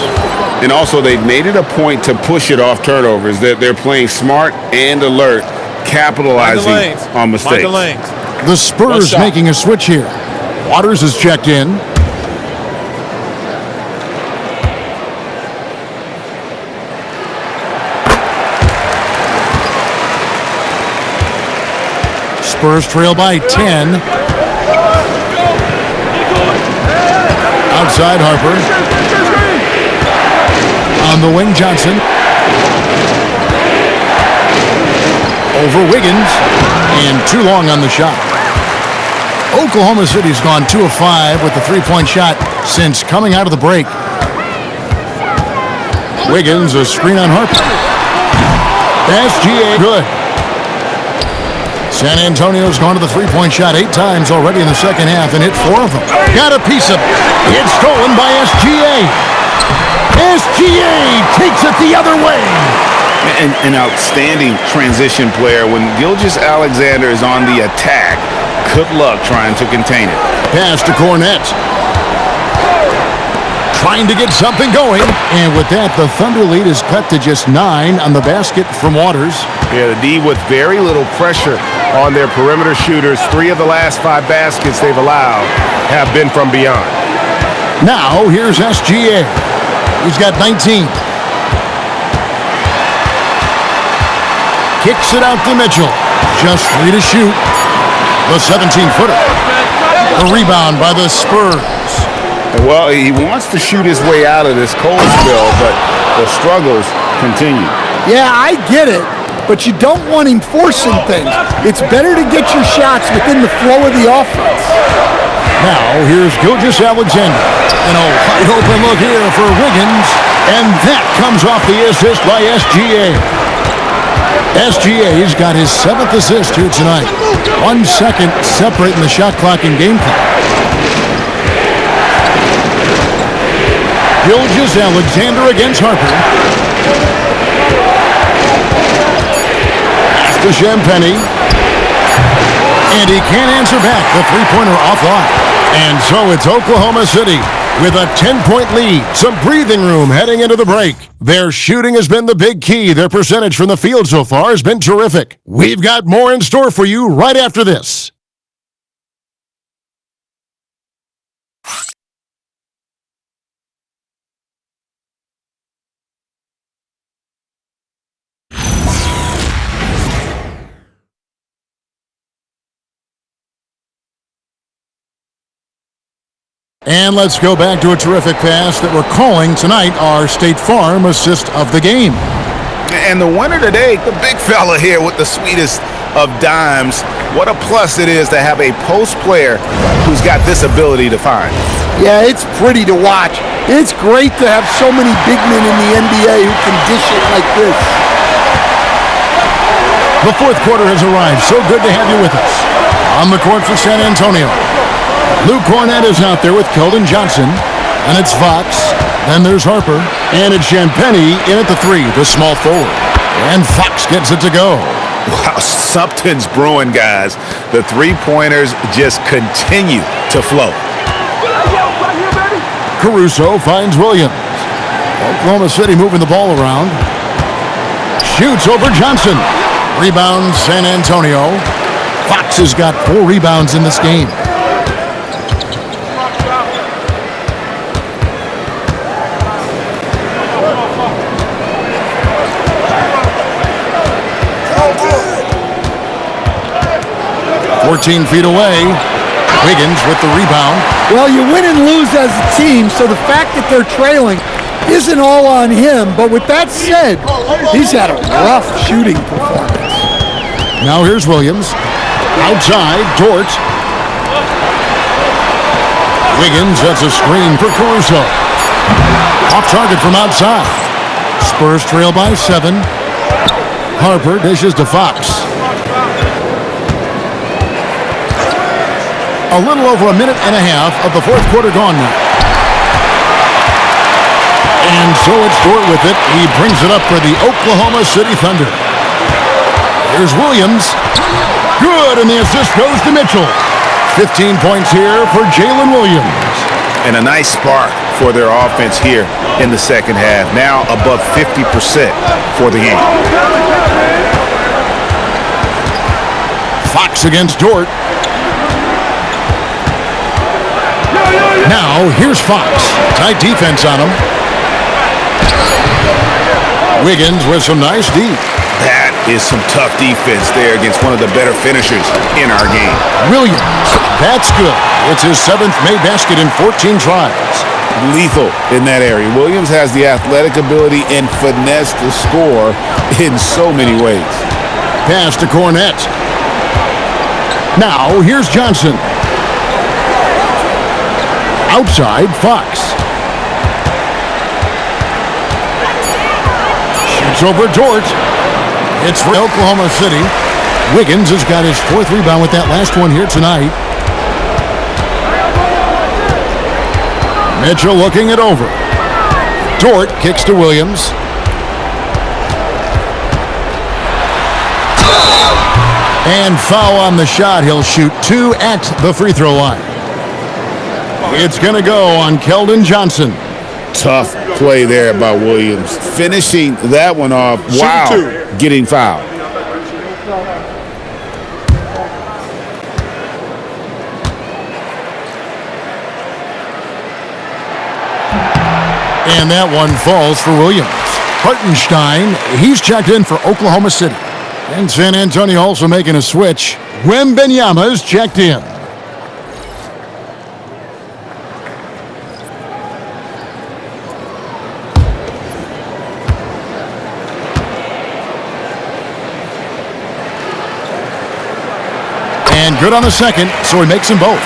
And also, they've made it a point to push it off turnovers. They're playing smart and alert, capitalizing on mistakes. The Spurs making a switch here. Waters is checked in. Spurs trail by 10. Outside Harper. On the wing, Johnson. Over Wiggins. And too long on the shot. Oklahoma City's gone 2 of 5 with the three-point shot since coming out of the break. Wiggins, a screen on Harper. SGA, good. San Antonio's gone to the three-point shot 8 times already in the second half and hit 4 of them. Got a piece of it. It's stolen by SGA. SGA takes it the other way. An outstanding transition player. When Gilgeous-Alexander is on the attack, good luck trying to contain it. Pass to Cornette. Trying to get something going. And with that, the Thunder lead is cut to just 9 on the basket from Waters. Yeah, the D with very little pressure on their perimeter shooters. 3 of the last 5 baskets they've allowed have been from beyond. Now, here's SGA. He's got 19. Kicks it out to Mitchell. Just 3 to shoot. The 17-footer. The rebound by the Spurs. Well, he wants to shoot his way out of this cold spell, but the struggles continue. Yeah, I get it, but you don't want him forcing things. It's better to get your shots within the flow of the offense. Now, here's Gilgeous-Alexander. And a wide open look here for Wiggins. And that comes off the assist by SGA. SGA's got his 7th assist here tonight. 1 second separating the shot clock and game clock. Gilgeous Alexander against Harper. Pass to Champagny. And he can't answer back. The three-pointer offline. And so it's Oklahoma City with a 10-point lead. Some breathing room heading into the break. Their shooting has been the big key. Their percentage from the field so far has been terrific. We've got more in store for you right after this. And let's go back to a terrific pass that we're calling tonight our State Farm assist of the game. And the winner today, the big fella here with the sweetest of dimes. What a plus it is to have a post player who's got this ability to find. Yeah, it's pretty to watch. It's great to have so many big men in the NBA who can dish it like this. The fourth quarter has arrived. So good to have you with us. On the court for San Antonio, Luke Cornett is out there with Keldon Johnson. And it's Fox. Then there's Harper. And it's Champagny in at the three, the small forward. And Fox gets it to go. Wow, something's brewing, guys. The three-pointers just continue to flow. Caruso finds Williams. Oklahoma City moving the ball around. Shoots over Johnson. Rebounds San Antonio. Fox has got 4 rebounds in this game. Feet away. Wiggins with the rebound. Well, you win and lose as a team, so the fact that they're trailing isn't all on him. But with that said, he's had a rough shooting performance. Now here's Williams. Outside, Dort. Wiggins sets a screen for Caruso. Off target from outside. Spurs trail by 7. Harper dishes to Fox. A little over a minute and a half of the fourth quarter gone now. And so it's Dort with it. He brings it up for the Oklahoma City Thunder. Here's Williams. Good, and the assist goes to Mitchell. 15 points here for Jalen Williams. And a nice spark for their offense here in the second half. Now above 50% for the game. Fox against Dort. Now, here's Fox. Tight defense on him. Wiggins with some nice D. That is some tough defense there against one of the better finishers in our game. Williams. That's good. It's his 7th made basket in 14 tries. Lethal in that area. Williams has the athletic ability and finesse to score in so many ways. Pass to Cornett. Now, here's Johnson. Outside, Fox. Shoots over Dort. It's for Oklahoma City. Wiggins has got his 4th rebound with that last one here tonight. Mitchell looking it over. Dort kicks to Williams. And foul on the shot. He'll shoot 2 at the free throw line. It's going to go on Keldon Johnson. Tough play there by Williams. Finishing that one off while getting fouled. And that one falls for Williams. Hartenstein, he's checked in for Oklahoma City. And San Antonio also making a switch. Wembanyama is checked in. And good on the second, so he makes them both.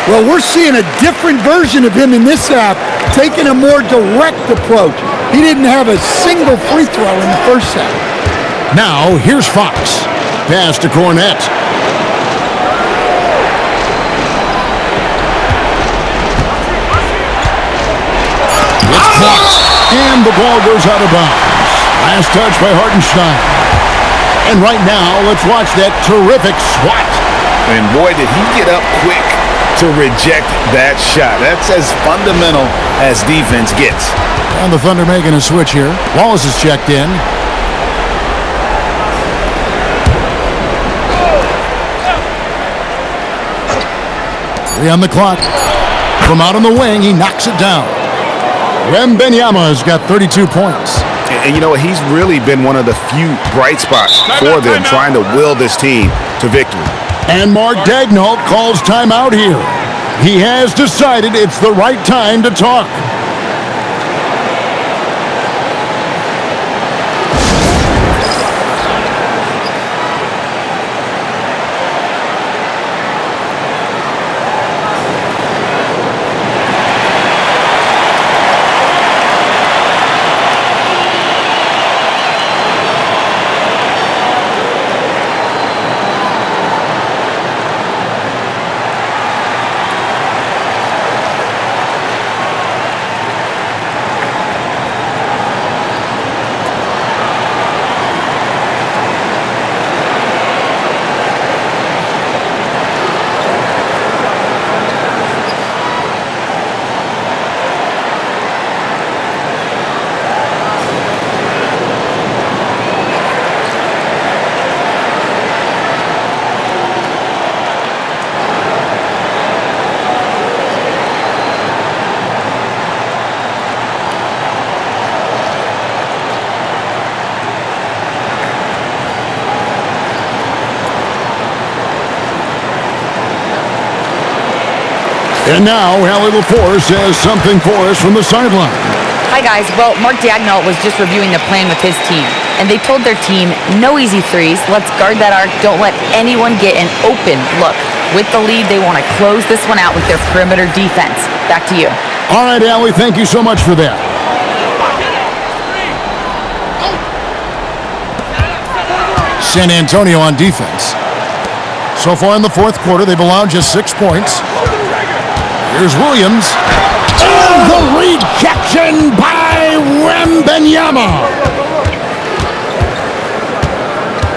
Well, we're seeing a different version of him in this half, taking a more direct approach. He didn't have a single free throw in the first half. Now, here's Fox. Pass to Cornett. It's And the ball goes out of bounds. Last touch by Hartenstein. And right now, let's watch that terrific swat. And boy, did he get up quick to reject that shot. That's as fundamental as defense gets. And the Thunder making a switch here. Wallace is checked in. On the clock. From out on the wing, he knocks it down. Wembanyama has got 32 points. And you know what? He's really been one of the few bright spots for them, trying to will this team to victory. And Mark Daigneault calls timeout here. He has decided it's the right time to talk. And now, Hallie LaForce has something for us from the sideline. Hi, guys. Well, Mark Daigneault was just reviewing the plan with his team, and they told their team, no easy threes. Let's guard that arc. Don't let anyone get an open look. With the lead, they want to close this one out with their perimeter defense. Back to you. All right, Hallie, thank you so much for that. San Antonio on defense. So far in the fourth quarter, they've allowed just 6 points. Here's Williams. And the rejection by Wembanyama.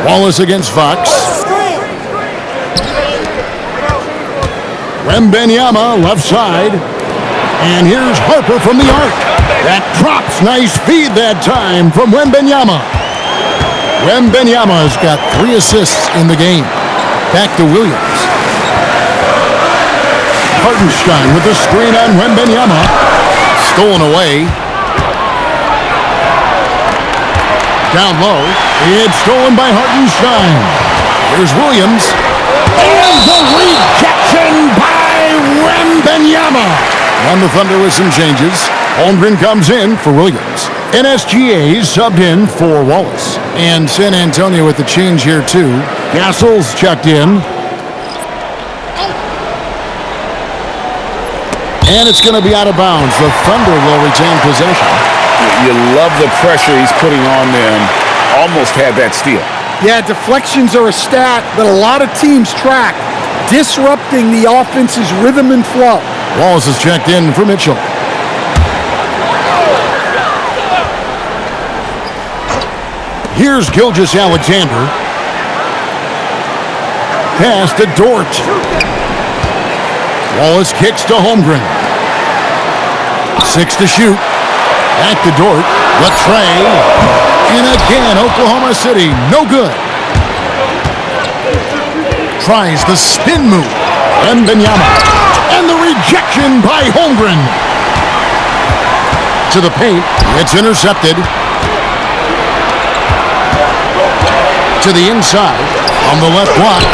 Wallace against Fox. Wembanyama left side. And here's Harper from the arc. That drops. Nice feed that time from Wembanyama. Wembanyama has got 3 assists in the game. Back to Williams. Hartenstein with the screen on Wembanyama. Stolen away. Down low. It's stolen by Hartenstein. Here's Williams. And the rejection by Wembanyama. On the Thunder with some changes. Holmgren comes in for Williams. NSGA subbed in for Wallace. And San Antonio with the change here too. Castle's checked in. And it's going to be out of bounds. The Thunder will retain possession. You love the pressure he's putting on them. Almost had that steal. Yeah, deflections are a stat that a lot of teams track, disrupting the offense's rhythm and flow. Wallace is checked in for Mitchell. Here's Gilgeous-Alexander. Pass to Dort. Wallace kicks to Holmgren. 6 to shoot. Back to Dort. Latrey. And again, Oklahoma City, no good. Tries the spin move. Wembanyama. And the rejection by Holmgren. To the paint. It's intercepted. To the inside. On the left block.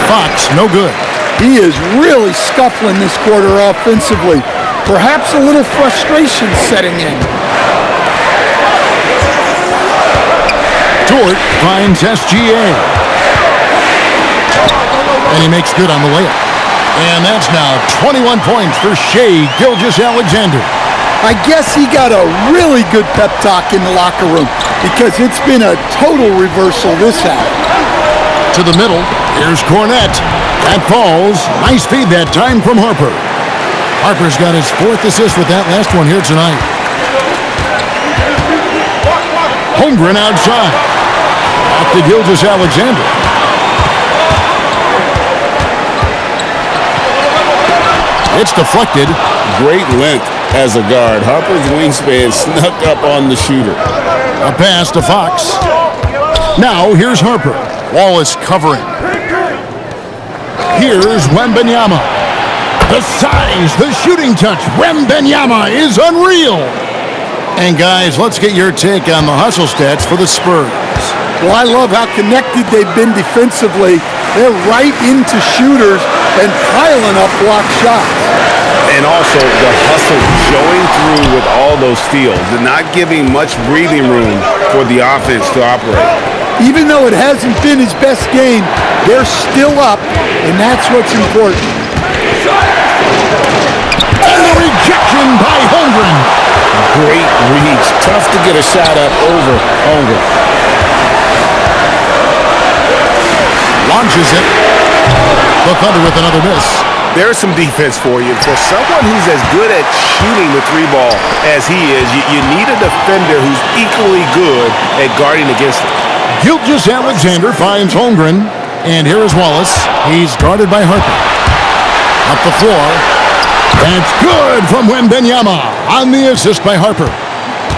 Fox, no good. He is really scuffling this quarter offensively. Perhaps a little frustration setting in. Dort finds SGA. And he makes good on the layup. And that's now 21 points for Shai Gilgeous-Alexander. I guess he got a really good pep talk in the locker room because it's been a total reversal this half. To the middle, here's Cornette. That falls. Nice feed that time from Harper. Harper's got his 4th assist with that last one here tonight. Holmgren outside. Back to Gilgeous-Alexander. It's deflected. Great length as a guard. Harper's wingspan snuck up on the shooter. A pass to Fox. Now here's Harper. Wallace covering. Here's Wembanyama. The size, the shooting touch. Wembanyama is unreal. And guys, let's get your take on the hustle stats for the Spurs. Well, I love how connected they've been defensively. They're right into shooters and piling up block shots. And also the hustle showing through with all those steals and not giving much breathing room for the offense to operate. Even though it hasn't been his best game, they're still up, and that's what's important. And the rejection by Holmgren. Great reach. Tough to get a shot up over Holmgren. Launches it. The Thunder with another miss. There's some defense for you. For someone who's as good at shooting the three ball as he is, you need a defender who's equally good at guarding against it. Gilgeous-Alexander finds Holmgren. And here is Wallace. He's guarded by Harper. Up the floor. That's good from Wembanyama on the assist by Harper.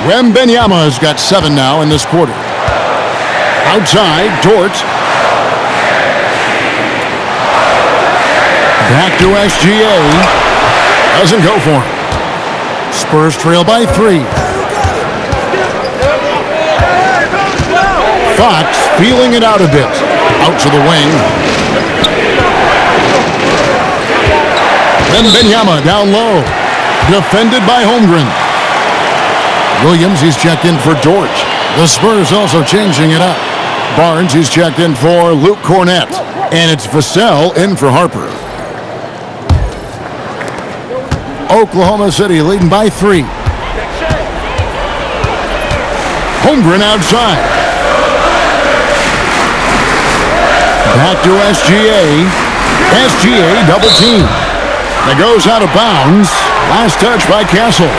Wembanyama has got 7 now in this quarter. Outside, Dort. Back to SGA. Doesn't go for him. Spurs trail by 3. Fox feeling it out a bit. Out to the wing. Wembanyama down low. Defended by Holmgren. Williams, he's checked in for Dort. The Spurs also changing it up. Barnes, he's checked in for Luke Cornett. And it's Vassell in for Harper. Oklahoma City leading by 3. Holmgren outside. Back to SGA. SGA double team. That goes out of bounds. Last touch by Castle.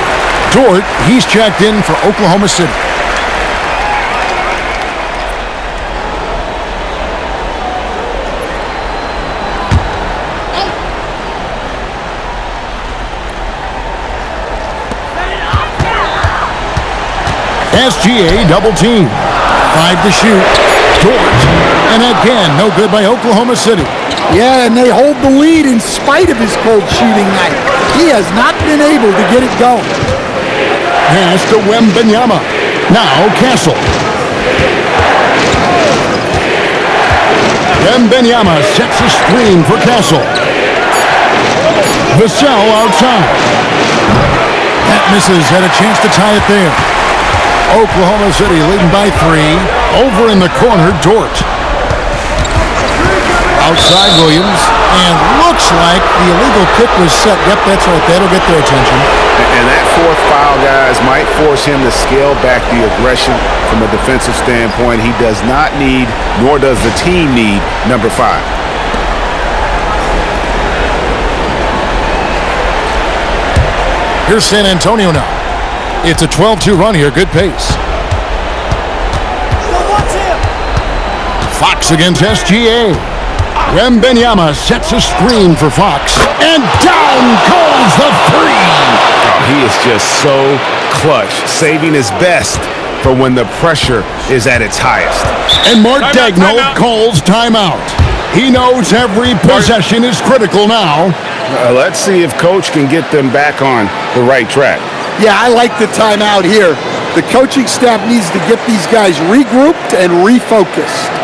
Dort, he's checked in for Oklahoma City. SGA double team. 5 to shoot. Dort. And again, no good by Oklahoma City. Yeah, and they hold the lead in spite of his cold shooting night. He has not been able to get it going. Pass to Wembanyama. Now Castle. Wembanyama sets a screen for Castle. Vassell outside. That misses. Had a chance to tie it there. Oklahoma City leading by 3. Over in the corner, Dort. Outside Williams. And looks like the illegal kick was set. Yep, that's right. That'll get their attention. And that fourth foul, guys, might force him to scale back the aggression from a defensive standpoint. He does not need, nor does the team need, number 5. Here's San Antonio now. It's a 12-2 run here. Good pace. Fox against SGA. Wembanyama sets a screen for Fox. And down goes the 3. Oh, he is just so clutch, saving his best for when the pressure is at its highest. And Mark Daigneault calls timeout. He knows every possession is critical now. Let's see if Coach can get them back on the right track. Yeah, I like the timeout here. The coaching staff needs to get these guys regrouped and refocused.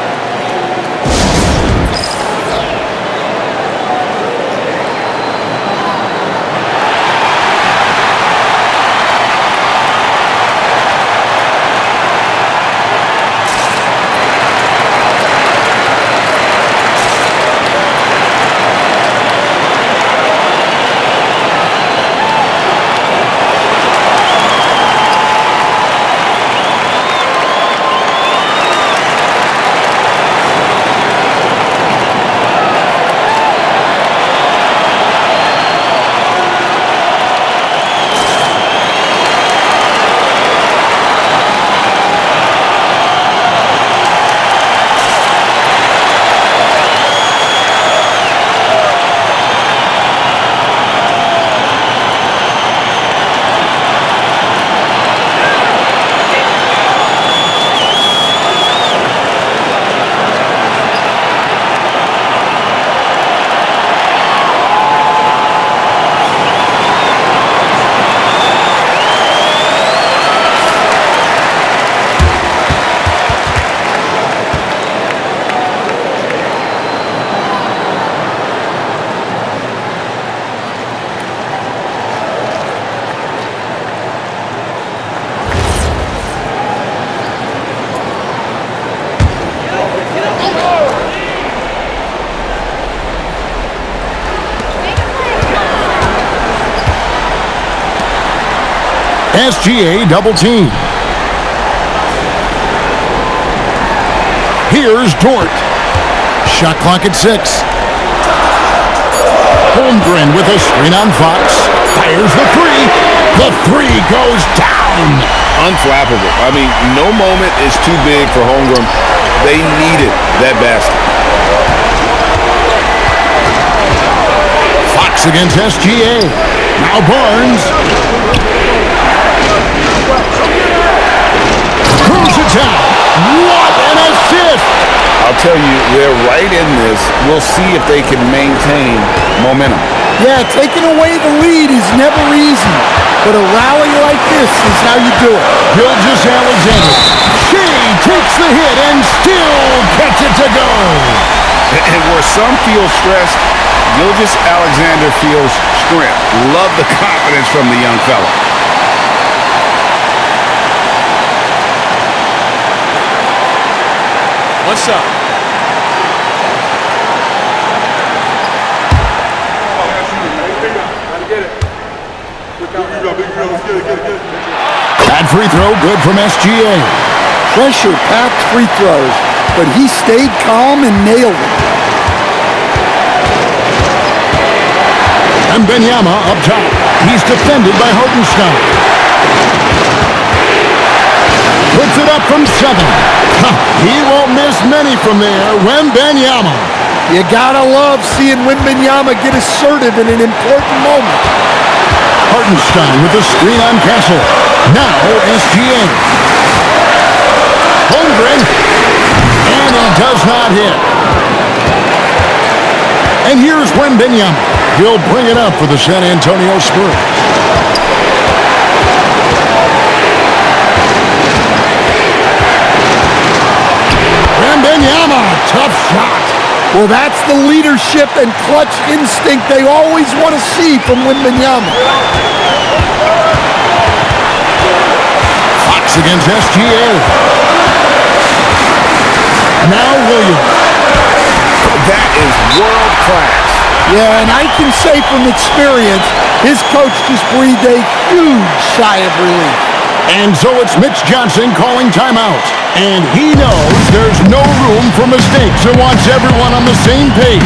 SGA double team. Here's Dort. Shot clock at 6. Holmgren with a screen on Fox. Fires the three. The three goes down. Unflappable. I mean, no moment is too big for Holmgren. They needed that basket. Fox against SGA. Now Barnes. Throws it down. What an assist! I'll tell you, they're right in this. We'll see if they can maintain momentum. Yeah, taking away the lead is never easy, but a rally like this is how you do it. Gilgeous-Alexander. Shea takes the hit and still gets it to go. And where some feel stressed, Gilgeous-Alexander feels strength. Love the confidence from the young fella. One shot. That free throw good from SGA. Pressure-packed free throws, but he stayed calm and nailed it. And Wembanyama up top. He's defended by Hartenstein. Puts it up from 7. He won't miss many from there. Wembanyama. You gotta love seeing Wembanyama get assertive in an important moment. Hartenstein with the screen on Castle. Now SGA. Holmgren. And he does not hit. And here's Wembanyama. He'll bring it up for the San Antonio Spurs. Wembanyama, tough shot. Well, that's the leadership and clutch instinct they always want to see from Wembanyama. Fox against SGA. Now Williams. That is world class. Yeah, and I can say from experience, his coach just breathed a huge sigh of relief. And so it's Mitch Johnson calling timeout. And he knows there's no room for mistakes and wants everyone on the same page.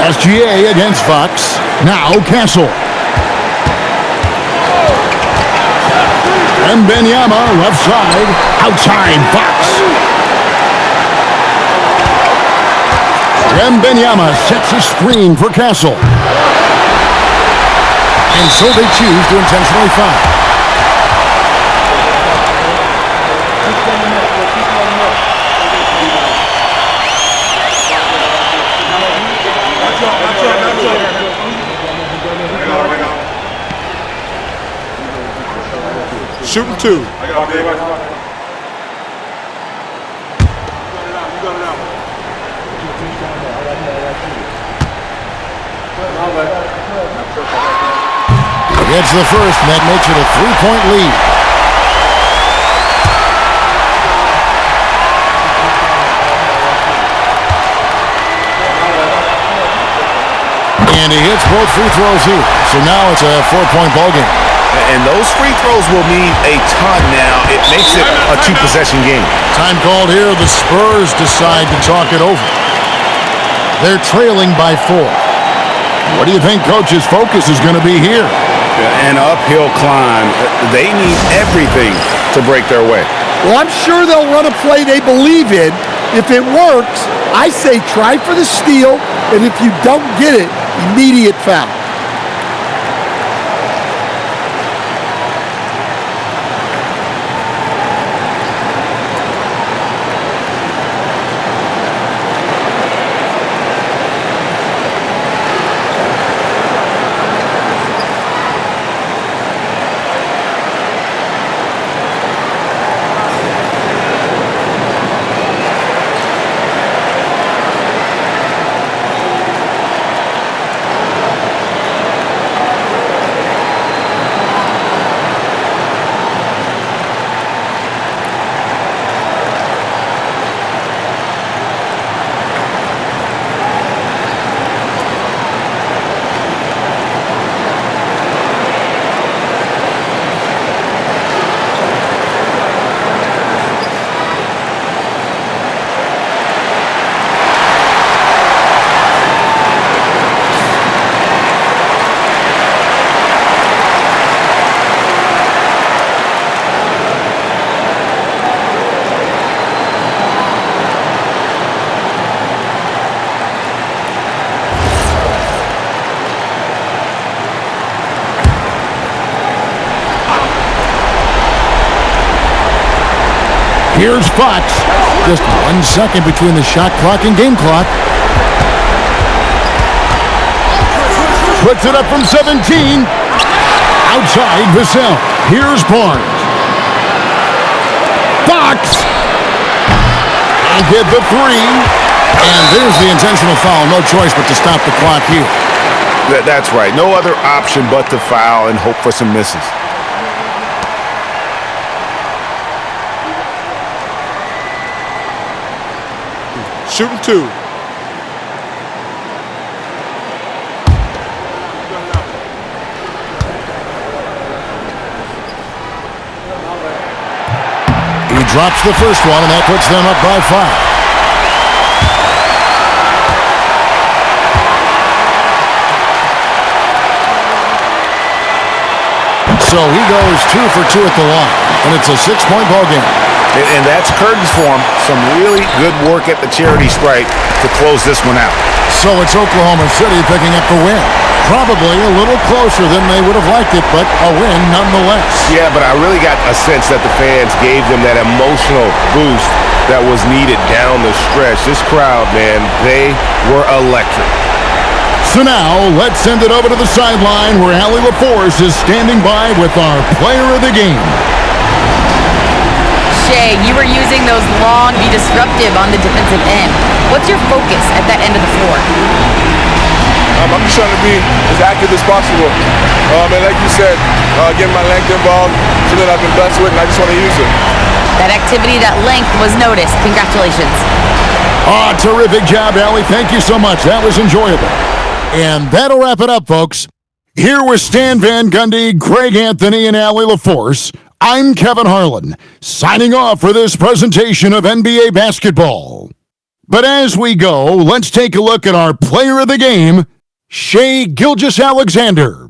SGA against Fox. Now Castle. Wembanyama left side. Outside Fox. Wembanyama sets a screen for Castle. And so they choose to intentionally foul. Shooting 2. Gets the first, and that makes it a 3-point lead. And he hits both free throws here. So now it's a 4-point ball game. And those free throws will mean a ton now. It makes it a 2-possession game. Time called here. The Spurs decide to talk it over. They're trailing by 4. What do you think Coach's focus is going to be here? An uphill climb. They need everything to break their way. Well, I'm sure they'll run a play they believe in. If it works, I say try for the steal, and if you don't get it, immediate foul. Here's Fox. Just 1 second between the shot clock and game clock. Puts it up from 17. Outside Vassell. Here's Barnes. Fox. And get the 3. And there's the intentional foul. No choice but to stop the clock here. That's right. No other option but to foul and hope for some misses. Shooting 2. He drops the first one, and that puts them up by 5. So he goes 2 for 2 at the line, and it's a 6-point ball game. And that's curtains for him. Some really good work at the charity stripe to close this one out. So it's Oklahoma City picking up the win. Probably a little closer than they would have liked it, but a win nonetheless. Yeah, but I really got a sense that the fans gave them that emotional boost that was needed down the stretch. This crowd, man, they were electric. So now, let's send it over to the sideline where Allie LaForce is standing by with our player of the game. Shea, you were using those long to be disruptive on the defensive end. What's your focus at that end of the floor? I'm just trying to be as active as possible. And like you said, getting my length involved, something I've been blessed with, and I just want to use it. That activity, that length was noticed. Congratulations. Terrific job, Allie. Thank you so much. That was enjoyable. And that'll wrap it up, folks. Here with Stan Van Gundy, Greg Anthony, and Allie LaForce, I'm Kevin Harlan, signing off for this presentation of NBA basketball. But as we go, let's take a look at our player of the game, Shai Gilgeous-Alexander.